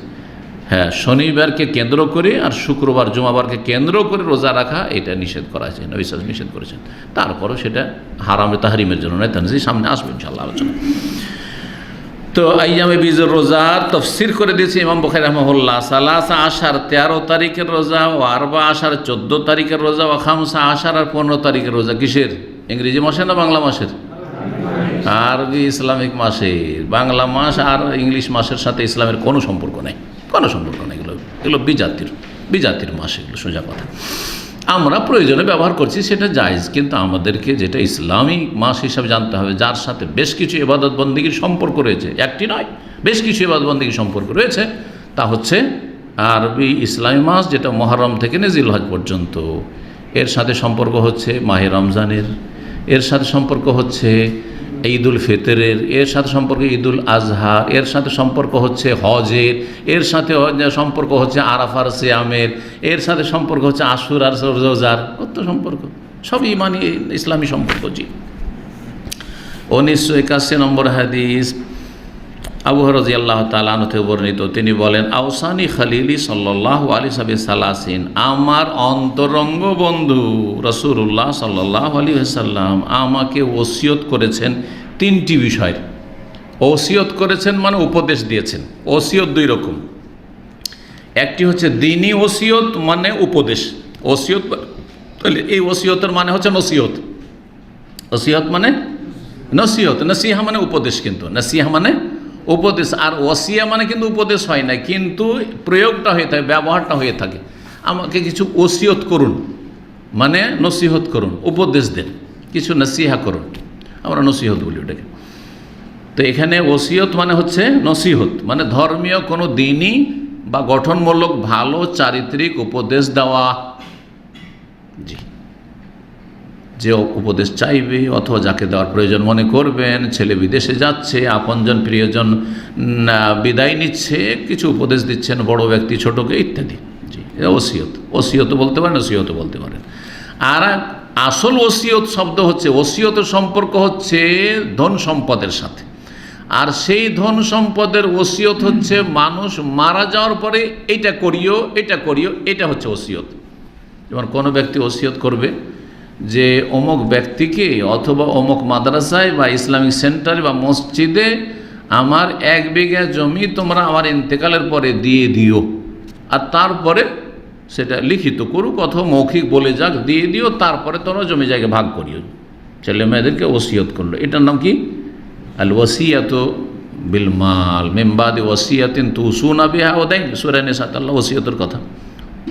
হ্যাঁ, শনিবারকে কেন্দ্র করে আর শুক্রবার, জুমাবারকে কেন্দ্র করে রোজা রাখা, এটা নিষেধ করা আছে, নবী সাল্লাল্লাহু আলাইহি ওয়াসাল্লাম নিষেধ করেছেন। তারপরও সেটা হারামে তাহরিমের জন্য নয়, তানজিহ সামনে আসবে ইনশাআল্লাহ আলোচনা। তো আইয়ামে বীজের রোজার তফসির করে দিয়েছে ইমাম বুখারী রাহিমাহুল্লাহ। 13 তারিখের রোজা, ও 14 তারিখের রোজা, ও 15 আর 15 তারিখের রোজা। কিসের? ইংরেজি মাসের না বাংলা মাসের? আরবি ইসলামিক মাসের বাংলা মাস আর ইংলিশ মাসের সাথে ইসলামের কোনো সম্পর্ক নেই, কোনো সম্পর্ক নেই। এগুলো বিজাতির মাস, এগুলো সোজা কথা। আমরা প্রয়োজনে ব্যবহার করছি, সেটা জায়েজ, কিন্তু আমাদেরকে যেটা ইসলামিক মাস হিসাবে জানতে হবে, যার সাথে বেশ কিছু ইবাদত বন্দেগীর সম্পর্ক রয়েছে, একটি নয় বেশ কিছু ইবাদত বন্দেগীর সম্পর্ক রয়েছে, তা হচ্ছে আরবি ইসলামী মাস, যেটা মুহররম থেকে জিলহজ পর্যন্ত। এর সাথে সম্পর্ক হচ্ছে মাহে রমজানের, এর সাথে সম্পর্ক হচ্ছে ঈদুল ফিতরের, এর সাথে সম্পর্ক ঈদুল আজহার, এর সাথে সম্পর্ক হচ্ছে হজের, এর সাথে সম্পর্ক হচ্ছে আরাফার সিয়ামের, এর সাথে সম্পর্ক হচ্ছে আশুরার রোজার, কত সম্পর্ক, সবই মানে ইসলামী সম্পর্ক। জি, 1981 নম্বর হাদিস, আবু হুরায়রা রাদিয়াল্লাহু তাআলা আনহু থেকে বর্ণিত, তিনি বলেন, আওসানি খালিলি সাল্লাল্লাহু আলাইহি সাল্লাসিন, আমার অন্তরঙ্গ বন্ধু রাসূলুল্লাহ সাল্লাল্লাহু আলাইহি ওয়াসাল্লাম আমাকে ওসিয়ত করেছেন তিনটি বিষয়ের। ওসিয়ত করেছেন মানে উপদেশ দিয়েছেন। ওসিয়ত দুই রকম, একটি হচ্ছে দ্বীনি ওসিয়ত, মানে উপদেশ। ওসিয়ত তাহলে এই ওসিয়তের মানে হচ্ছে নসিহত। ওসিয়ত মানে নসিহত, নসিহা মানে উপদেশ, কিন্তু নসিহা মানে উপদেশ। আর ওসিয়া মানে কিন্তু উপদেশ হয় না, কিন্তু প্রয়োগটা হয়ে থাকে, ব্যবহারটা হয়ে থাকে। আমাকে কিছু ওসিয়ত করুন মানে নসিহত করুন, উপদেশ দেন, কিছু নসিহা করুন, আমরা নসিহত বলি ওটাকে। তো এখানে ওসিয়ত মানে হচ্ছে নসিহত, মানে ধর্মীয় কোনো দ্বীনি বা গঠনমূলক ভালো চারিত্রিক উপদেশ দেওয়া। জি, যে উপদেশ চাইবে অথবা যাকে দেওয়ার প্রয়োজন মনে করবেন, ছেলে বিদেশে যাচ্ছে, আপনজন প্রিয়জন বিদায় নিচ্ছে, কিছু উপদেশ দিচ্ছেন, বড় ব্যক্তি ছোটকে, ইত্যাদি। জি, এটা ওসিয়ত। ওসিয়ত বলতে পারেন, ওসিয়ত বলতে পারেন। আর আসল ওসিয়ত শব্দ হচ্ছে, ওসিয়তের সম্পর্ক হচ্ছে ধন সম্পদের সাথে। আর সেই ধন সম্পদের ওসিয়ত হচ্ছে মানুষ মারা যাওয়ার পরে এটা করিও, এটা করিও, এটা হচ্ছে ওসিয়ত। যেমন কোনো ব্যক্তি ওসিয়ত করবে যে অমুক ব্যক্তিকে অথবা অমুক মাদ্রাসায় বা ইসলামিক সেন্টারে বা মসজিদে আমার 1 বিঘা জমি তোমরা আমার ইন্তেকালের পরে দিয়ে দিও, আর তারপরে সেটা লিখিত করুক অথবা মৌখিক বলে যাক, দিয়ে দিও, তারপরে তোমরা জমি জায়গা ভাগ করিও। ছেলে মেয়েদেরকে ওসিয়ত করলো, এটার নাম কি? আল ওয়াসিয়াত বিল মাল মিন বাদি ওয়াসিয়াতিন তুসুনা বিহা ওয়া দাইন, সূরা নিসা আল্লাহ ওসিয়তের কথা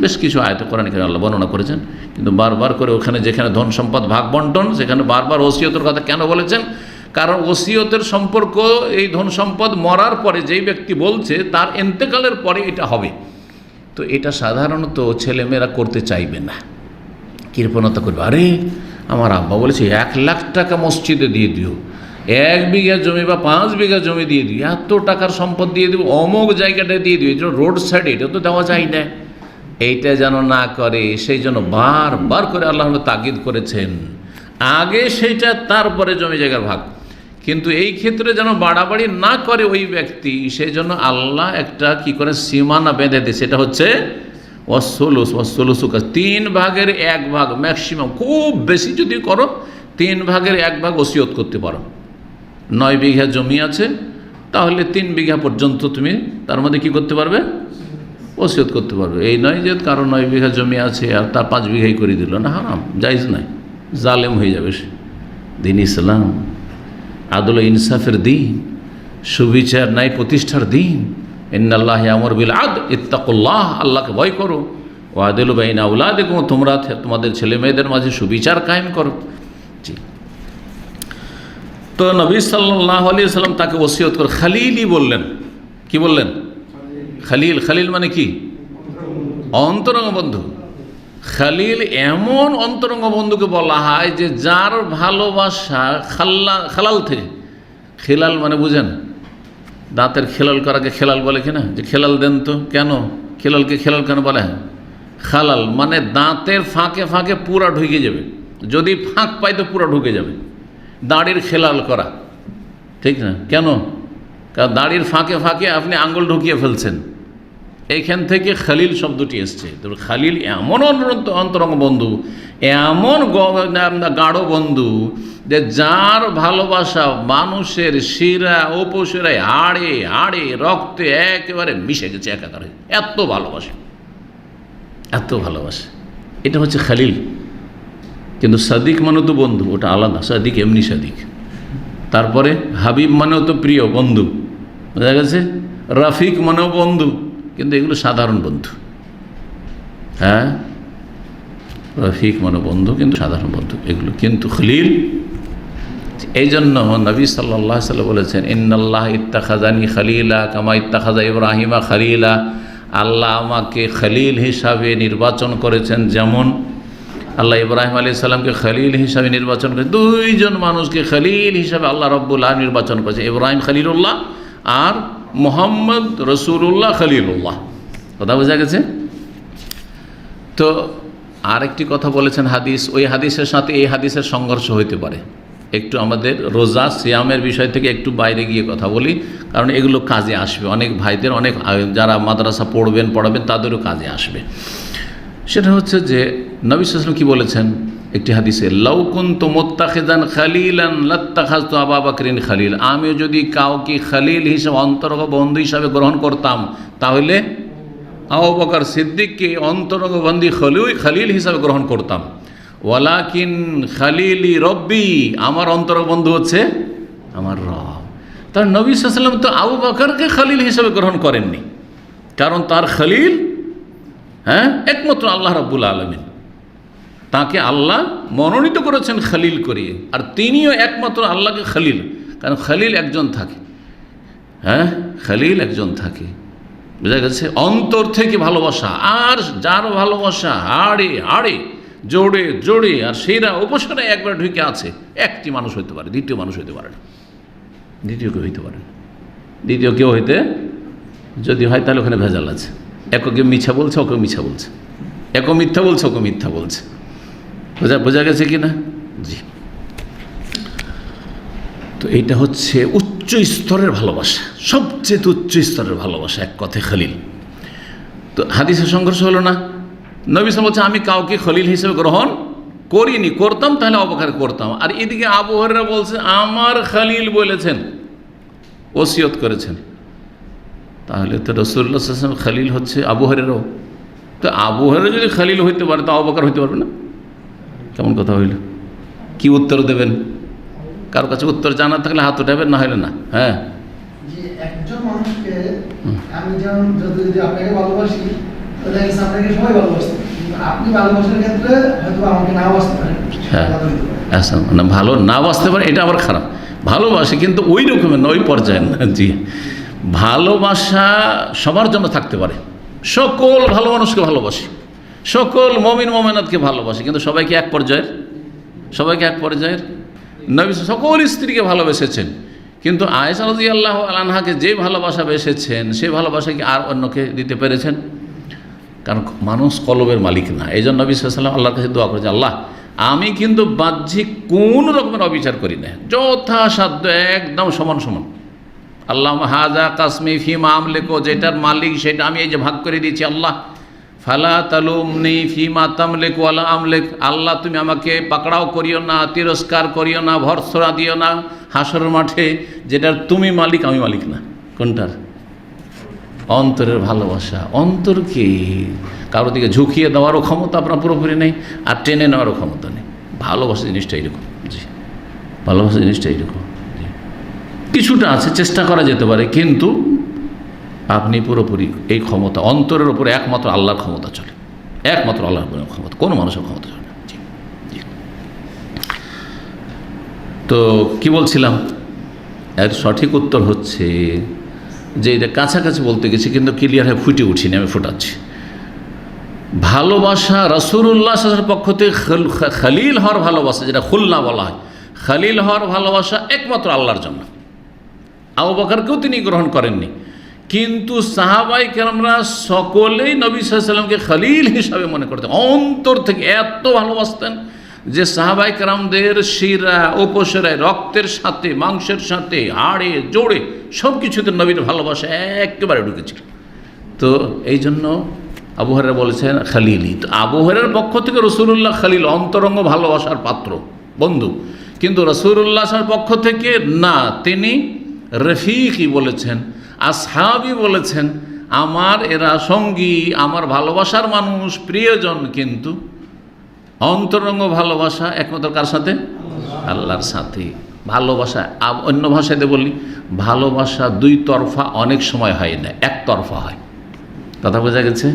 বেশ কিছু আয়াতে কোরআনে কারিমে আল্লাহ বর্ণনা করেছেন, কিন্তু বারবার করে ওখানে যেখানে ধন সম্পদ ভাগ বন্টন, সেখানে বারবার ওসিয়তের কথা কেন বলেছেন? কারণ ওসিয়তের সম্পর্ক এই ধন সম্পদ মরার পরে যেই ব্যক্তি বলছে তার ইন্তেকালের পরে এটা হবে। তো এটা সাধারণত ছেলেমেয়েরা করতে চাইবে না, কৃপণতা করবে। আরে আমার আব্বা বলেছে 1 লাখ টাকা মসজিদে দিয়ে দিও, 1 বিঘা জমি বা 5 বিঘা জমি দিয়ে দিও, এত টাকার সম্পদ দিয়ে দিব, অমুক জায়গাটায় দিয়ে দিও, এটা রোড সাইডে, এটা তো দেওয়া যায় না। এইটা যেন না করে, সেই জন্য বারবার করে আল্লাহ তাগিদ করেছেন, আগে সেইটা, তারপরে জমি জায়গার ভাগ। কিন্তু এই ক্ষেত্রে যেন বাড়াবাড়ি না করে ওই ব্যক্তি, সেই জন্য আল্লাহ একটা কি করে সীমানা বেঁধে দেয়, সেটা হচ্ছে ওয়াসসুলুস, 3 ভাগের 1 ভাগ ম্যাক্সিমাম, খুব বেশি যদি করো 3 ভাগের 1 ভাগ ওসিয়ত করতে পারো। 9 বিঘা জমি আছে, তাহলে 3 বিঘা পর্যন্ত তুমি তার মধ্যে কি করতে পারবে? ওসিয়ত করতে পারবে। এই নয় যে কারো 9 বিঘা জমি আছে আর তার 5 বিঘাই করে দিল, না, হারাম, জায়েজ নাই, জালেম হয়ে যাবে সে। দিন ইসলাম আদল ইনসাফের দিন, সুবিচার ন্যায় প্রতিষ্ঠার দিন। ইন্নাল্লাহ ইয়ামুরু বিল আদল ইত্তাকুল্লাহ, আল্লাহকে ভয় করো। ওয়াদিলু বাইনা আওলাদিকুম, তোমরা তোমাদের ছেলে মেয়েদের মাঝে সুবিচার কায়েম করো। জি, তো নবী সাল্লাল্লাহু আলাইহি ওয়াসাল্লাম তাকে ওসিয়ত করে খালিলি বললেন। কি বললেন? খালিল। খালিল মানে কি? অন্তরঙ্গ বন্ধু। খালিল এমন অন্তরঙ্গ বন্ধুকে বলা হয় যে যার ভালোবাসা খালাল থেকে, খেলাল মানে বুঝেন, দাঁতের খেলাল করাকে খেলাল বলে কিনা, যে খেলাল দেন তো, কেন খেলালকে খেলাল কেন বলে? খালাল মানে দাঁতের ফাঁকে ফাঁকে পুরা ঢুকে যাবে, যদি ফাঁক পাই তো পুরা ঢুকে যাবে। দাড়ির খেলাল করা, ঠিক না? কেন? কারণ দাড়ির ফাঁকে ফাঁকে আপনি আঙ্গুল ঢুকিয়ে ফেলছেন, এইখান থেকে খালিল শব্দটি এসছে। তো খালিল এমন অন্তরঙ্গ বন্ধু, এমন গাঢ় বন্ধু যে যার ভালোবাসা মানুষের শিরা উপশিরায়, হাড়ে হাড়ে রক্তে একেবারে মিশে গেছে একাকারে, এত ভালোবাসে, এত ভালোবাসে। এটা হচ্ছে খালিল। কিন্তু সাদিক মানে তো বন্ধু, ওটা আলাদা। সাদিক এমনি সাদিক, তারপরে হাবিব মানেও তো প্রিয় বন্ধু, বোঝা গেছে, রাফিক মানেও বন্ধু, কিন্তু এগুলো সাধারণ বন্ধু। হ্যাঁ, রফিক মানে বন্ধু কিন্তু সাধারণ বন্ধু এগুলো, কিন্তু খলিল। এই জন্য নবী সাল্লাল্লাহু আলাইহি ওয়াসাল্লাম বলেছেন, ইন্নাল্লাহ ইত্তাখাযানি খলিলা কামা ইত্তাখাযা ইব্রাহিমা খলিলা। আল্লাহ আমাকে খলিল হিসাবে নির্বাচন করেছেন, যেমন আল্লাহ ইব্রাহিম আলাইহিস সালামকে খলিল হিসাবে নির্বাচন করে। দুইজন মানুষকে খলিল হিসাবে আল্লাহ রাব্বুল আলামিন নির্বাচন করেছে, ইব্রাহিম খলিলুল্লাহ আর মুহাম্মদ রাসূলুল্লাহ খলিলুল্লাহ। কথা বোঝা গেছে? তো আরেকটি কথা বলেছেন হাদিস, ওই হাদিসের সাথে এই হাদিসের সংঘর্ষ হইতে পারে। একটু আমাদের রোজা সিয়ামের বিষয় থেকে একটু বাইরে গিয়ে কথা বলি, কারণ এগুলো কাজে আসবে অনেক ভাইদের, অনেক যারা মাদ্রাসা পড়াবেন তাদেরও কাজে আসবে। সেটা হচ্ছে যে নবী সাল্লাল্লাহু আলাইহি ওয়াসাল্লাম কি বলেছেন একটি হাদিসে, লাউ কুনতু মুত্তাখিযান খালিলান লাত্তাখাযতু আবু বকরিন খালিল। আমি যদি কাউকে খলিল হিসেবে, অন্তরঙ্গ বন্ধু হিসাবে গ্রহণ করতাম, তাহলে আবু বকর সিদ্দিককে অন্তরঙ্গ বন্ধু খলিল হিসাবে গ্রহণ করতাম। ওয়ালাকিন খালিলি রব্বি, আমার অন্তরঙ্গ বন্ধু হচ্ছে আমার রব। তার নবী সাল্লাল্লাহু আলাইহি ওয়াসাল্লাম তো আবু বকরকে খলিল হিসাবে গ্রহণ করেননি, কারণ তার খলিল একমাত্র আল্লাহ রাব্বুল আলামিন। তাকে আল্লাহ মনোনীত করেছেন খলিল করিয়ে, আর তিনিও একমাত্র আল্লাহকে খলিল, কারণ খলিল একজন থাকে। খলিল একজন থাকে, বোঝা গেছে? অন্তর থেকে ভালোবাসা, আর যার ভালোবাসা হাড়ে হাড়ে জোড়ে জোড়ে আর সেরা উপসরে একবার ঢুকে আছে, একটি মানুষ হইতে পারে, দ্বিতীয় মানুষ হইতে পারে না, দ্বিতীয় কেউ হইতে পারে না। দ্বিতীয় কেউ হইতে যদি হয় তাহলে ওখানে ভেজাল আছে। কেউ মিথ্যা বলছে, ওকে মিথ্যা বলছে, একে মিথ্যা বলছে, ওকে মিথ্যা বলছে। বোঝা গেছে কি না? জি। তো এইটা হচ্ছে উচ্চ স্তরের ভালোবাসা, সবচেয়ে উচ্চ স্তরের ভালোবাসা, এক কথায় খলিল। তো হাদিসের সংঘর্ষ হলো না? নবী সাল্লাল্লাহু আলাইহি ওয়াসাল্লাম বলছে, আমি কাউকে খলিল হিসেবে গ্রহণ করিনি, করতাম তাহলে আবু বকর করতাম। আর এদিকে আবু হুরায়রা বলছে, আমার খলিল বলেছেন, ওসিয়ত করেছেন। তাহলে তো রাসূলুল্লাহ সাল্লাল্লাহু আলাইহি ওয়াসাল্লাম খলিল হচ্ছে আবু হুরায়রাও। তো আবু হুরায়রা যদি খলিল হইতে পারে, তো আবু বকর হইতে পারবে না? কেমন কথা হইল? কি উত্তর দেবেন? কারো কাছে উত্তর জানা থাকলে হাত উঠাবেন, না হলে না। হ্যাঁ, একজন মানুষকে আমি যেমন যদি আপনাকে ভালোবাসি, তাহলে আপনাকে সবাই ভালোবাসে, আপনি ভালোবাসার ক্ষেত্রে হয়তো আমাকে নাও বাসতে পারেন। হ্যাঁ, না ভালো না বাসতে পারে, এটা আবার খারাপ। ভালোবাসে কিন্তু ওই রকমের না, ওই পর্যায়ে না। জি, ভালোবাসা সবার জন্য থাকতে পারে, সকল ভালো মানুষকে ভালোবাসে, সকল মুমিন মুমিনাতকে ভালোবাসে, কিন্তু সবাইকে এক পর্যায়ের। নবী সকল স্ত্রীকে ভালোবেসেছেন, কিন্তু আয়েশা রাদিয়াল্লাহু আনহাকে যে ভালোবাসা বেসেছেন, সেই ভালোবাসা কি আর অন্যকে দিতে পেরেছেন? কারণ মানুষ কলবের মালিক না। এই জন্য নবী সাল্লাল্লাহু আলাইহি ওয়াসাল্লাম আল্লাহর কাছে দোয়া করেছেন, আল্লাহ আমি কিন্তু বাহ্যিক কোন রকমের অবিচার করি না, যথাসাধ্য একদম সমান সমান। আল্লাহ হাজা কাসমি ফিমা আমলেকো, যেটার মালিক সেটা আমি এই যে ভাগ করে দিয়েছি, আল্লাহ ফালা তালুমনি ফিমা তামলেকু আলা আমলেক, আল্লাহ তুমি আমাকে পাকড়াও করিও না, তিরস্কার করিও না, ভর্ৎসনা দিও না হাসরের মাঠে, যেটার তুমি মালিক আমি মালিক না। কোনটার? অন্তরের ভালোবাসা। অন্তরকে কারো দিকে ঝুঁকিয়ে দেওয়ারও ক্ষমতা আপনার পুরোপুরি নেই, আর টেনে নেওয়ারও ক্ষমতা নেই। ভালোবাসা জিনিসটা এইরকম। জি, ভালোবাসা জিনিসটা এইরকম। কিছুটা আছে, চেষ্টা করা যেতে পারে, কিন্তু আপনি পুরোপুরি এই ক্ষমতা অন্তরের উপরে একমাত্র আল্লাহর ক্ষমতা চলে, একমাত্র আল্লাহর ক্ষমতা, কোনো মানুষের ক্ষমতা চলে না। জি জি। তো কি বলছিলাম, এর সঠিক উত্তর হচ্ছে যে এটা কাছাকাছি বলতে গেছি, কিন্তু ক্লিয়ার হয়ে ফুটে উঠিনি, আমি ফোটাচ্ছি। ভালোবাসা রাসূলুল্লাহ সাল্লাল্লাহু আলাইহি ওয়াসাল্লামের পক্ষ থেকে খলিল হওয়ার ভালোবাসা, যেটা খুলনা বলা হয়, খলিল হওয়ার ভালোবাসা একমাত্র আল্লাহর জন্য। আবু বকরকেও তিনি গ্রহণ করেননি, কিন্তু সাহাবায়ে কেরামরা সকলেই নবী সাল্লাল্লাহু আলাইহি ওয়াসাল্লামকে খলিল হিসাবে মনে করতেন, অন্তর থেকে এত ভালোবাসতেন যে সাহাবায়ে কেরামদের শিরা উপশিরায়, রক্তের সাথে, মাংসের সাথে, হাড়ে জোড়ে সব কিছুতে নবীর ভালোবাসা একেবারে ঢুকেছিল। তো এই জন্য আবু হুরায়রা বলেছেন খলিলি। তো আবু হুরায়রার পক্ষ থেকে রাসূলুল্লাহ খলিল, অন্তরঙ্গ ভালোবাসার পাত্র, বন্ধু। কিন্তু রাসূলুল্লাহর পক্ষ থেকে না, তিনি রফিকি বলেছেন, আসহাবি বলেছেন, আমার এরা সঙ্গী, আমার ভালোবাসার মানুষ, প্রিয়জন। কিন্তু অন্তরঙ্গ ভালোবাসা একমাত্র কার সাথে? আল্লাহর সাথে। ভালোবাসা অন্য ভাষাতে বলি, ভালোবাসা দুই তরফা অনেক সময় হয় না, একতরফা হয়। কথা বোঝা গেছে?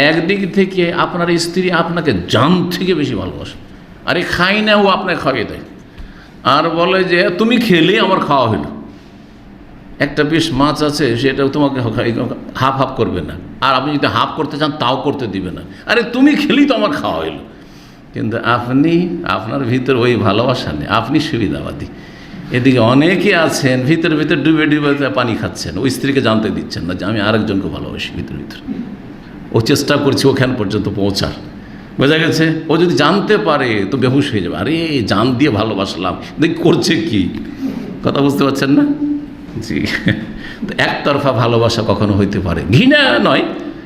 একদিক থেকে আপনার স্ত্রী আপনাকে জান থেকে বেশি ভালোবাসে, আরে খাই না ও আপনাকে খাইয়ে দেয়, আর বলে যে তুমি খেলে আমার খাওয়া হলো। একটা পিস মাছ আছে, সেটাও তোমাকে হাফ হাফ করবে না, আর আপনি যদি হাফ করতে চান তাও করতে দিবে না, আরে তুমি খেলেই তো আমার খাওয়া হলো। কিন্তু আপনার ভিতর ওই ভালোবাসা নেই, আপনি সুবিধাবাদী। এদিকে অনেকে আছেন ভিতরে ডুবে পানি খাচ্ছেন, ওই স্ত্রীকে জানতে দিচ্ছেন না যে আমি আরেকজনকে ভালোবাসি। ভিতরে ও চেষ্টা করছে ওখান পর্যন্ত পৌঁছার, বোঝা গেছে? ও যদি জানতে পারে তো বেহুশ হয়ে যাবে, আরে জান দিয়ে ভালোবাসলাম, দেখ করছে কি। কথা বুঝতে পারছেন না? জি। তো একতরফা ভালোবাসা কখনো হইতে পারে, ঘৃণা নয়,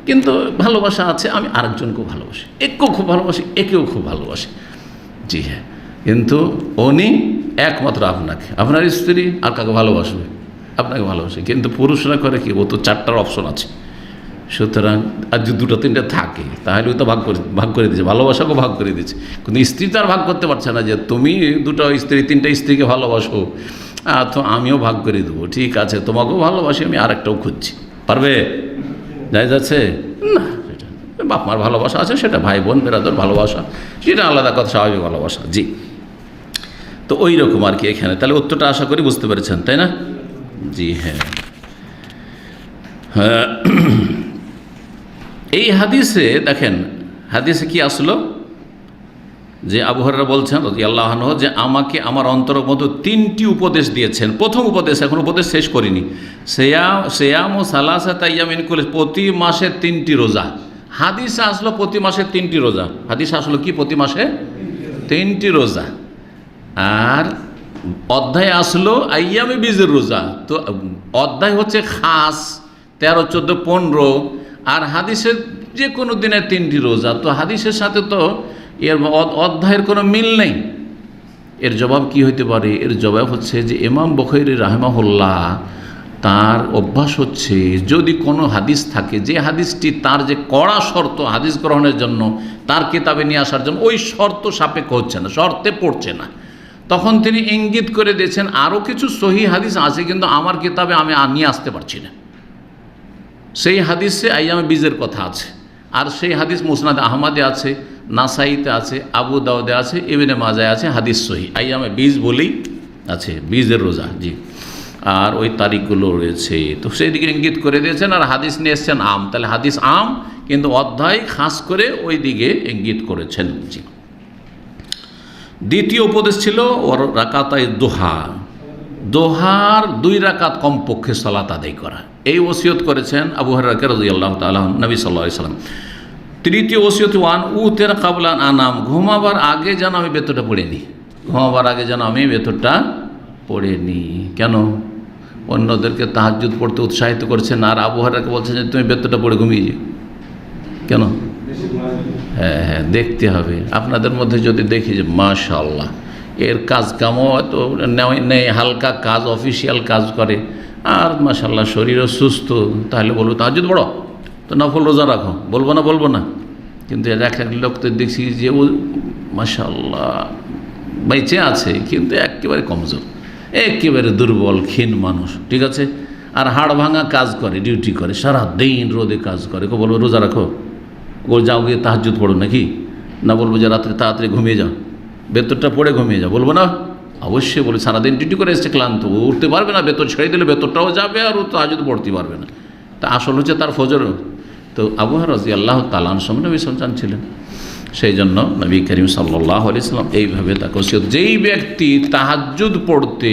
কিন্তু ভালোবাসা আছে, আমি আরেকজনকেও ভালোবাসি, একেও খুব ভালোবাসি, একেও খুব ভালোবাসি। জি হ্যাঁ, কিন্তু উনি একমাত্র আপনাকে, আপনার স্ত্রী আর কাকে ভালোবাসবে? আপনাকে ভালোবাসে। কিন্তু পুরুষরা করে কি, ও তো 4টার অপশন আছে, সুতরাং আর যদি 2-3টা থাকে তাহলে ও তো ভাগ করে দিচ্ছে, ভালোবাসাকেও ভাগ করে দিচ্ছে। কিন্তু স্ত্রী তো আর ভাগ করতে পারছে না যে তুমি 2টা স্ত্রী 3টা স্ত্রীকে ভালোবাসো, তো আমিও ভাগ করে দেবো, ঠিক আছে তোমাকেও ভালোবাসি, আমি আরেকটাও খুঁজছি। পারবে? যাই যাচ্ছে না। সেটা বাপ মার ভালোবাসা আছে, সেটা ভাই বোন বেরাদর ভালোবাসা, সেটা আলাদা কথা, স্বাভাবিক ভালোবাসা। জি, তো ওই রকম আর কি এখানে। তাহলে উত্তরটা আশা করি বুঝতে পেরেছেন, তাই না? জি হ্যাঁ। হ্যাঁ, এই হাদিসে দেখেন, হাদিসে কি আসলো যে আবু হুরায়রা বলছেন রাদিয়াল্লাহু আনহু যে আমাকে আমার অন্তরের মধ্যে 3টি উপদেশ দিয়েছেন। প্রথম উপদেশ, এখন উপদেশ শেষ করিনি, সিয়ামু সালাসাতা আইয়ামিন কুল্লি, প্রতি মাসে 3টি রোজা। হাদিসে আসলো প্রতি মাসে 3টি রোজা, হাদিসে আসলো কি প্রতি মাসে 3টি রোজা, আর অধ্যায় আসলো আইয়ামে বীজের রোজা। তো অধ্যায় হচ্ছে খাস 13, 14, 15, আর হাদিসের যে কোনো দিনের 3টি রোজা। তো হাদিসের সাথে তো এর অধ্যায়ের কোনো মিল নেই। এর জবাব কি হইতে পারে? এর জবাব হচ্ছে যে ইমাম বুখারী রাহিমাহুল্লাহ তার অভ্যাস হচ্ছে যদি কোনো হাদিস থাকে, যে হাদিসটি তার যে কড়া শর্ত হাদিস গ্রহণের জন্য তার কিতাবে নিয়ে আসার জন্য ওই শর্ত সাপেক্ষ হচ্ছে না, শর্তে পড়ছে না, তখন তিনি ইঙ্গিত করে দিয়েছেন আরও কিছু সহিহ হাদিস আছে কিন্তু আমার কিতাবে আমি নিয়ে আসতে পারছি না। সেই হাদিসে আইয়ামে বীজের কথা আছে, আর সেই হাদিস মুসনাদ আহমদে আছে, নাসাইতে আছে, আবু দাউদে আছে, ইবনে মাজায় আছে, হাদিস সহিহ আইয়ামে বীজ বলেই আছে, বীজের রোজা। জি, আর ওই তারিখগুলো রয়েছে, তো সেই দিকে ইঙ্গিত করে দিয়েছেন। আর হাদিস নিয়ে এসছেন আম, তাহলে হাদিস আম, কিন্তু অধ্যায় খাস করে ওই দিকে ইঙ্গিত করেছেন। জি, দ্বিতীয় উপদেশ ছিল ওর রাকাতাই দোহা, দোহার 2 রাকাত কমপক্ষে সালাত আদায় করা, এই ওসিয়ত করেছেন আবু হুরায়রা রাদিয়াল্লাহু তাআলা নবী সাল্লাল্লাহু আলাইহি সাল্লাম। তৃতীয় ওসিয়ত ওয়ান উতের কাবলা আনাম, ঘুমাবার আগে যেন আমি বেতরটা পড়ে নিই, ঘুমাবার আগে যেন আমি বেতরটা পড়ে নিই। কেন? অন্যদেরকে তাহাজ্জুদ পড়তে উৎসাহিত করছেন, আর আবু হুরায়রাকে বলছেন যে তুমি বেতরটা পড়ে ঘুমিয়ে যাও। কেন? হ্যাঁ হ্যাঁ, দেখতে হবে। আপনাদের মধ্যে যদি দেখি যে মাশাআল্লাহ এর কাজ কামও তো নেই, হালকা কাজ, অফিসিয়াল কাজ করে, আর মাশাআল্লাহ শরীরও সুস্থ, তাহলে বলবো তাহাজ্জুদ পড়ো, তো নফল রোজা রাখো, বলবো না। কিন্তু এক লোক তো দেখছি যে ও মাশাআল্লাহ বেঁচে আছে কিন্তু একেবারে কমজোর, একেবারে দুর্বল ক্ষীণ মানুষ, ঠিক আছে, আর হাড় ভাঙা কাজ করে, ডিউটি করে, সারা দিন রোদে কাজ করে, কেউ বলবো রোজা রাখো, ও যাও গিয়ে তাহাজ্জুদ পড়ো নাকি? না, বলবো যে রাত্রে তাড়াতাড়ি ঘুমিয়ে যাও, বেতরটা পড়ে ঘুমিয়ে যাও, বলবো না? অবশ্যই বলি, সারাদিন ডিউটি করে এসছে ক্লান্ত, ও উঠতে পারবে না, বেতর ছেড়ে দিলে বেতরটাও যাবে আর ও তাহাজ্জুদ পড়তে পারবে না। তা আসল হচ্ছে তার ফজর। তো আবু হুরায়রা রাদিয়াল্লাহু তাআলা আনহু নবী সাল্লাল্লাহু আলাইহি ছিলেন, সেই জন্য নবী করিম সাল্লাল্লাহু আলাইহি সাল্লাম এইভাবে তাকে ওসিয়ত, যেই ব্যক্তি তাহাজ্জুদ পড়তে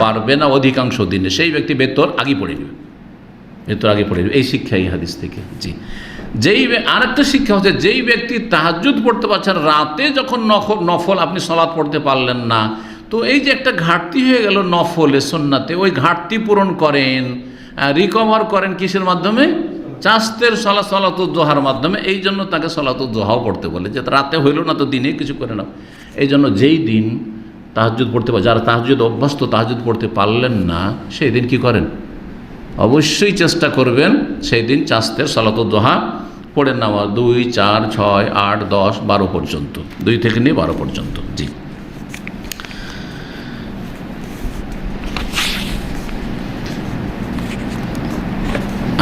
পারবে না অধিকাংশ দিনে, সেই ব্যক্তি বেতর আগে পড়ে নেবে, বেতর আগে পড়ে নেবে। এই শিক্ষা এই হাদিস থেকে। জি, আরেকটা শিক্ষা হচ্ছে যেই ব্যক্তি তাহাজ্জুদ পড়তে পারছেন, রাতে যখন নফল আপনি সালাত পড়তে পারলেন না, তো এই যে একটা ঘাটতি হয়ে গেল নফলে সুন্নাতে, ওই ঘাটতি পূরণ করেন, রিকভার করেন কিসের মাধ্যমে? চাস্তের সালাতুদ দোহার মাধ্যমে। এই জন্য তাকে সালাতুদ দোহাও পড়তে বলে, যে রাতে হইল না তো দিনে কিছু করে না। এই জন্য যেই দিন তাহাজ্জুদ পড়তে পারে, যারা তাহাজ্জুদ অভ্যস্ত, তাহাজ্জুদ পড়তে পারলেন না, সেই দিন কি করেন? অবশ্যই চেষ্টা করবেন সেই দিন চাস্তের সালাতুদ দোহা পড়ে নেওয়া, 2, 4, 6, 8, 10, 12 পর্যন্ত, 2 থেকে নিয়ে 12 পর্যন্ত। জি,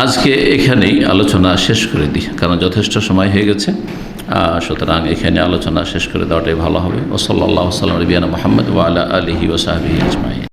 আজকে এখানেই আলোচনা শেষ করে দিই, কারণ যথেষ্ট সময় হয়ে গেছে। সুতরাং এখানে আলোচনা শেষ করে দেওয়াটাই ভালো হবে। ওসল্লাল্লাহু আলা নবিয়িনা মুহাম্মদ ওয়া আলা আলিহি ওয়া সাহবিহি আজমাইন।